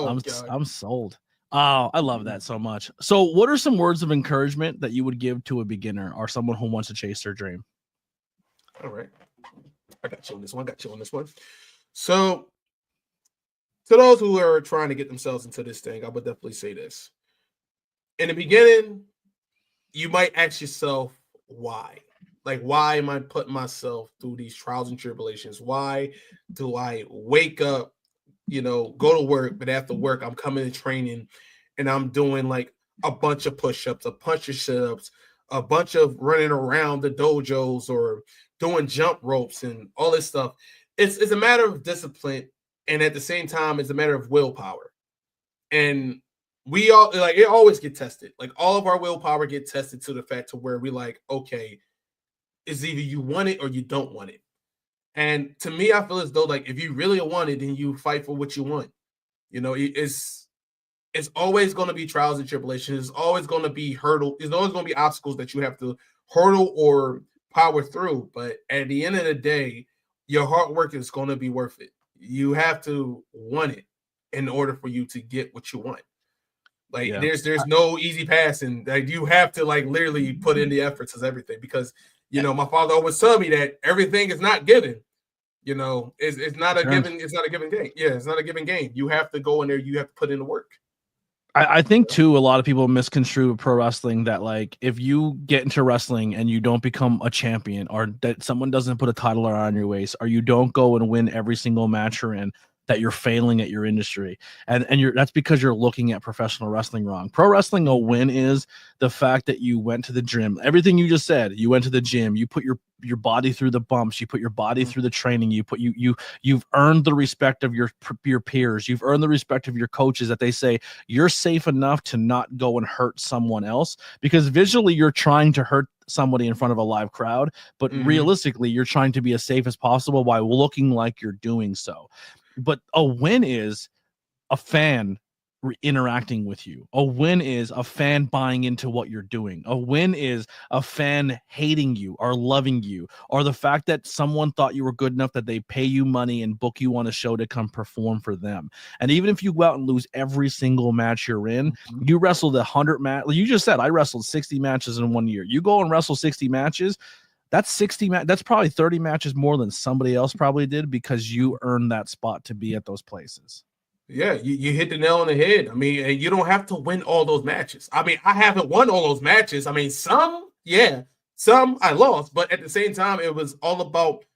I'm sold. Oh, I love that so much. So what are some words of encouragement that you would give to a beginner or someone who wants to chase their dream? All right. I got you on this one. So to those who are trying to get themselves into this thing, I would definitely say this. In the beginning, you might ask yourself, why? Like, why am I putting myself through these trials and tribulations? Why do I wake up, go to work, but after work, I'm coming to training and I'm doing like a bunch of push-ups, a bunch of sit-ups, a bunch of running around the dojos or doing jump ropes and all this stuff. It's a matter of discipline. And at the same time, it's a matter of willpower. And we all like it always get tested. Like all of our willpower get tested to the fact to where we like, okay, it's either you want it or you don't want it. And to me, I feel as though like if you really want it, then you fight for what you want. It's always going to be trials and tribulations. It's always going to be hurdle. There's always going to be obstacles that you have to hurdle or power through. But at the end of the day, your hard work is going to be worth it. You have to want it in order for you to get what you want. Like there's no easy pass, and like you have to like literally put in the efforts as everything because my father always told me that everything is not given. It's not a given. It's not a given game. Yeah, it's not a given game. You have to go in there. You have to put in the work. I think too, a lot of people misconstrue pro wrestling that like if you get into wrestling and you don't become a champion or that someone doesn't put a title around your waist or you don't go and win every single match you're in, that you're failing at your industry. And that's because you're looking at professional wrestling wrong. Pro wrestling, a win is the fact that you went to the gym. Everything you just said, you went to the gym, you put your body through the bumps, you put your body through the training, you've earned the respect of your peers, you've earned the respect of your coaches that they say you're safe enough to not go and hurt someone else because visually you're trying to hurt somebody in front of a live crowd, but realistically you're trying to be as safe as possible while looking like you're doing so. But a win is a fan interacting with you. A win is a fan buying into what you're doing. A win is a fan hating you or loving you, or the fact that someone thought you were good enough that they pay you money and book you on a show to come perform for them. And even if you go out and lose every single match you're in, you wrestled 100 matches. You just said I wrestled 60 matches in 1 year. You go and wrestle 60 matches. That's 60. That's probably 30 matches more than somebody else probably did because you earned that spot to be at those places. Yeah, you hit the nail on the head. I mean, and you don't have to win all those matches. I mean, I haven't won all those matches. I mean, some I lost, but at the same time, it was all about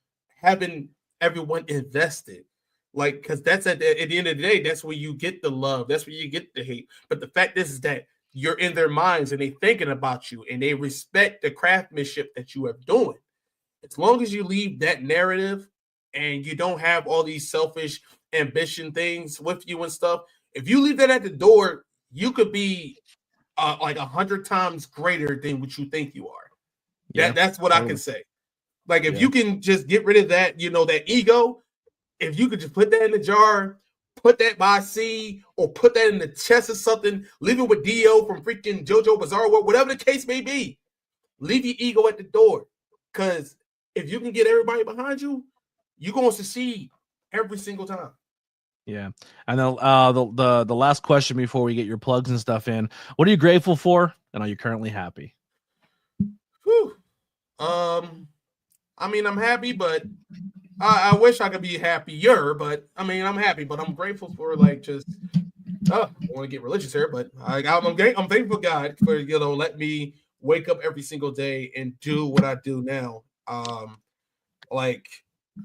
having everyone invested. Like, because that's at the end of the day, that's where you get the love. That's where you get the hate. But the fact is that you're in their minds and they're thinking about you and they respect the craftsmanship that you are doing. As long as you leave that narrative and you don't have all these selfish ambition things with you and stuff, if you leave that at the door, you could be like 100 times greater than what you think you are. That's what I can say. Like if you can just get rid of that, that ego, if you could just put that in the jar, put that by sea or put that in the chest or something, leave it with Dio from freaking JoJo Bizarre World, whatever the case may be, leave your ego at the door. Because if you can get everybody behind you, you're going to succeed every single time. Yeah. And then the last question before we get your plugs and stuff in, what are you grateful for? And are you currently happy? Whew. I mean, I'm happy, but I wish I could be happier, but I mean, I'm happy, but I'm grateful for like just, I don't want to get religious here, but I'm thankful God for, let me wake up every single day and do what I do now. Like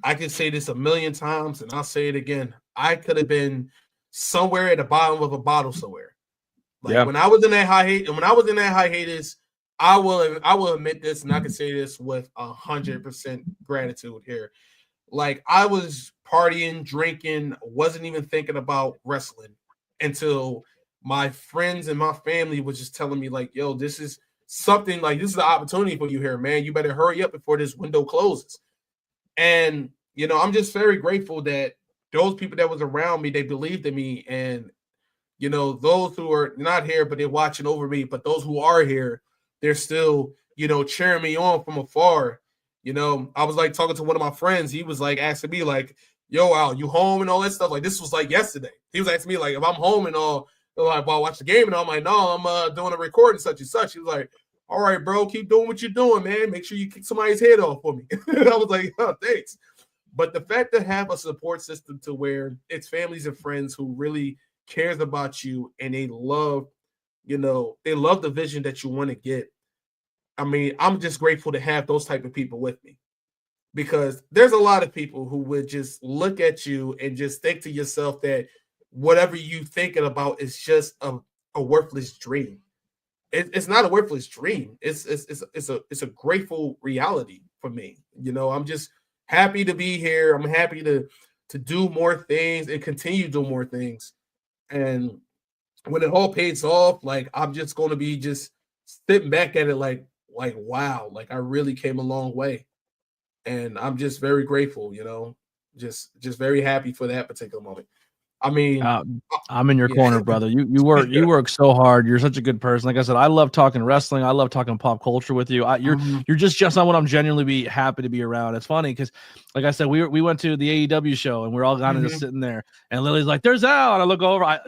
I can say this a million times and I'll say it again. I could have been somewhere at the bottom of a bottle somewhere. Like when I was in that hiatus, I will admit this, and I can say this with 100% gratitude here. Like I was partying, drinking, wasn't even thinking about wrestling until my friends and my family was just telling me like, yo, this is something like, this is an opportunity for you here, man. You better hurry up before this window closes. And, I'm just very grateful that those people that was around me, they believed in me. And, those who are not here, but they're watching over me, but those who are here, they're still, cheering me on from afar. I was like talking to one of my friends. He was like asking me like, yo, Al, you home and all that stuff? Like this was like yesterday. He was asking me like if I'm home and all, like, well, I watch the game and all. I'm like, no, I'm doing a recording such and such. He was like, all right, bro, keep doing what you're doing, man. Make sure you kick somebody's head off for me. And I was like, oh, thanks. But the fact to have a support system to where it's families and friends who really cares about you and they love, they love the vision that you want to get. I mean, I'm just grateful to have those type of people with me, because there's a lot of people who would just look at you and just think to yourself that whatever you thinking about is just a worthless dream. It's not a worthless dream. It's a grateful reality for me. I'm just happy to be here. I'm happy to do more things and continue to do more things. And when it all pays off, like I'm just going to be just sitting back at it like wow, like I really came a long way. And I'm just very grateful, just very happy for that particular moment. I mean, I'm in your corner, brother. You work so hard. You're such a good person. Like I said, I love talking wrestling. I love talking pop culture with you. You're just someone I'm genuinely be happy to be around. It's funny because, like I said, we went to the AEW show and we're all kind of just sitting there. And Lily's like, "There's Al," and I look over.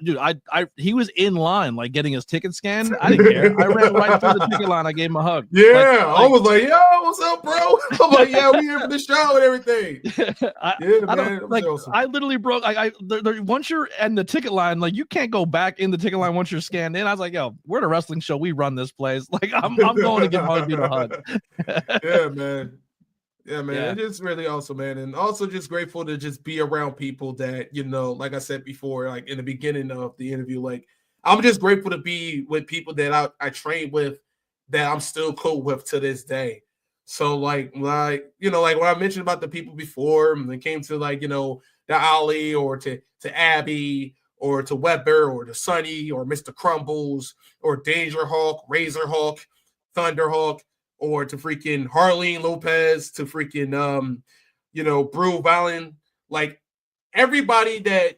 He was in line like getting his ticket scanned. I didn't care. I ran right through the ticket line. I gave him a hug. Yeah, I was like, "Yo, what's up, bro?" I'm like, "Yeah, we here for the show and everything." I literally broke. Once you're in the ticket line, like you can't go back in the ticket line once you're scanned in. I was like, yo, we're at a wrestling show. We run this place. Like I'm going to give Huggy a hug. Yeah, man. Yeah. It's really awesome, man. And also just grateful to just be around people that, like I said before, like in the beginning of the interview, like I'm just grateful to be with people that I trained with that I'm still cool with to this day. So like when I mentioned about the people before, and it came to like, to Ali or to Abby or to Weber or to Sonny or Mr. Crumbles or Danger Hawk, Razor Hawk, Thunder Hawk, or to freaking Harleen Lopez, to freaking Brew Valen, like everybody that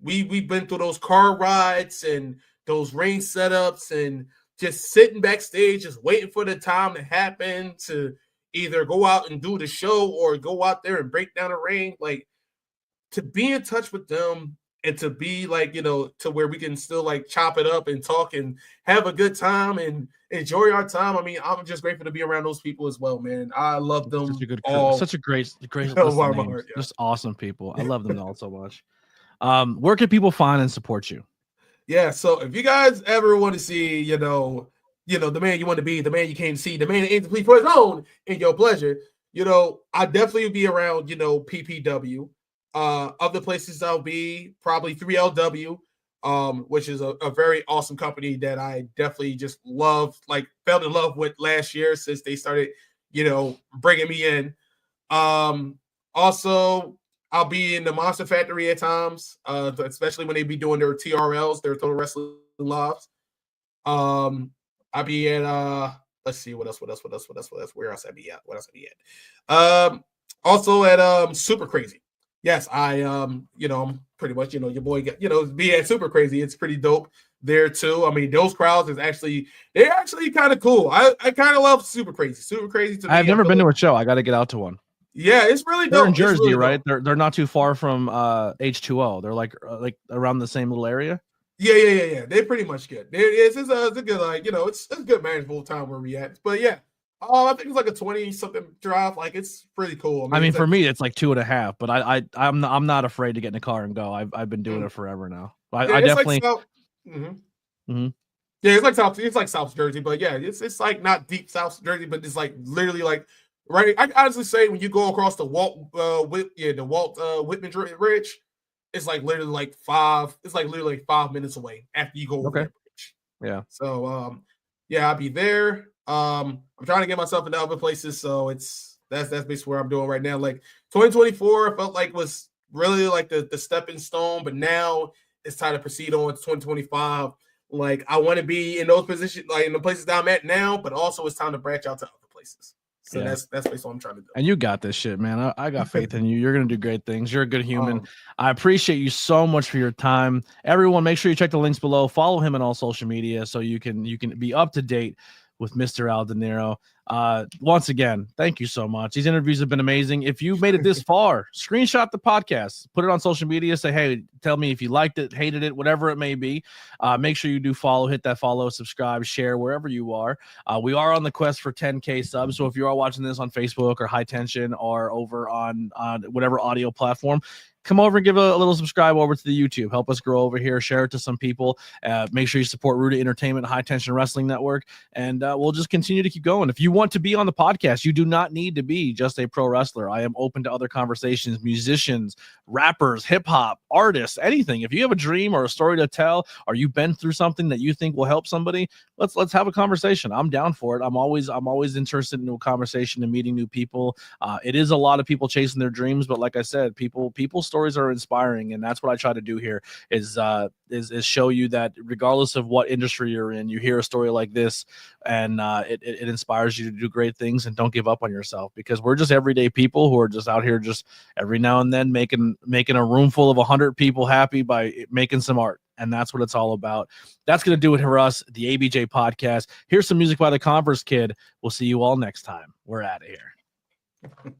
we've been through those car rides and those ring setups and just sitting backstage, just waiting for the time to happen to either go out and do the show or go out there and break down the ring. Like to be in touch with them and to be like, to where we can still like chop it up and talk and have a good time and enjoy our time. I mean, I'm just grateful to be around those people as well, man. I love them. Such a great list of names. Just awesome people. I love them all so much. Where can people find and support you? Yeah, so if you guys ever want to see, the man you want to be, the man you came to see, the man that aims to please for his own in your pleasure, I definitely be around, PPW. Other places I'll be probably 3LW, which is a very awesome company that I definitely just fell in love with last year since they started, bringing me in. Also, I'll be in the Monster Factory at times, especially when they be doing their TRLs, their Total Wrestling Lives. I'll be at let's see what else. Where else I be at? Also at Super Crazy. Yes, I'm pretty much, your boy be at Super Crazy. It's pretty dope there too. I mean, those crowds they're actually kind of cool. I kind of love Super Crazy. Super Crazy to me. I've never been to a show. I got to get out to one. Yeah, it's really dope. They're in Jersey, really right? dope. They're not too far from H2O. They're like around the same little area. Yeah. They're pretty much good. It's a good, like, it's a good manageable time where we at. But yeah, I think it's like a 20-something drive. Like, it's pretty cool. I mean, for me, it's like 2.5. But I'm not afraid to get in a car and go. I've been doing it forever now. I definitely. Yeah, it's like South Jersey, but yeah, it's like not deep South Jersey, but it's like literally like right. I can honestly say when you go across the Walt Whitman Bridge, it's like literally like 5 minutes away after you go over that bridge. Yeah. So I'll be there. I'm trying to get myself into other places, so that's basically where I'm doing right now. Like 2024, I felt like was really like the stepping stone, but now it's time to proceed on to 2025. Like, I want to be in those positions, like in the places that I'm at now, but also it's time to branch out to other places. So that's basically what I'm trying to do. And you got this shit, man. I got faith in you. You're going to do great things. You're a good human. I appreciate you so much for your time. Everyone, make sure you check the links below. Follow him on all social media so you can be up to date with Mr. Al DeNiro. Once again, thank you so much. These interviews have been amazing. If you made it this far, screenshot the podcast, put it on social media, say, hey, tell me if you liked it, hated it, whatever it may be. Make sure you do follow, hit that follow, subscribe, share wherever you are. We are on the quest for 10K subs. So if you are watching this on Facebook or High Tension or over on whatever audio platform, come over and give a little subscribe over to the YouTube. Help us grow over here. Share it to some people. Make sure you support Ruta Entertainment, High Tension Wrestling Network, and we'll just continue to keep going. If you want to be on the podcast, you do not need to be just a pro wrestler. I am open to other conversations, musicians, rappers, hip-hop, artists, anything. If you have a dream or a story to tell, or you've been through something that you think will help somebody, let's have a conversation. I'm down for it. I'm always interested in a conversation and meeting new people. It is a lot of people chasing their dreams, but like I said, people's stories are inspiring, and that's what I try to do here is show you that regardless of what industry you're in, you hear a story like this and it inspires you to do great things, and don't give up on yourself, because we're just everyday people who are just out here just every now and then making a room full of 100 people happy by making some art. And that's what it's all about. That's going to do it for us, the ABJ Podcast. Here's some music by the Converse Kid. We'll see you all next time. We're out of here.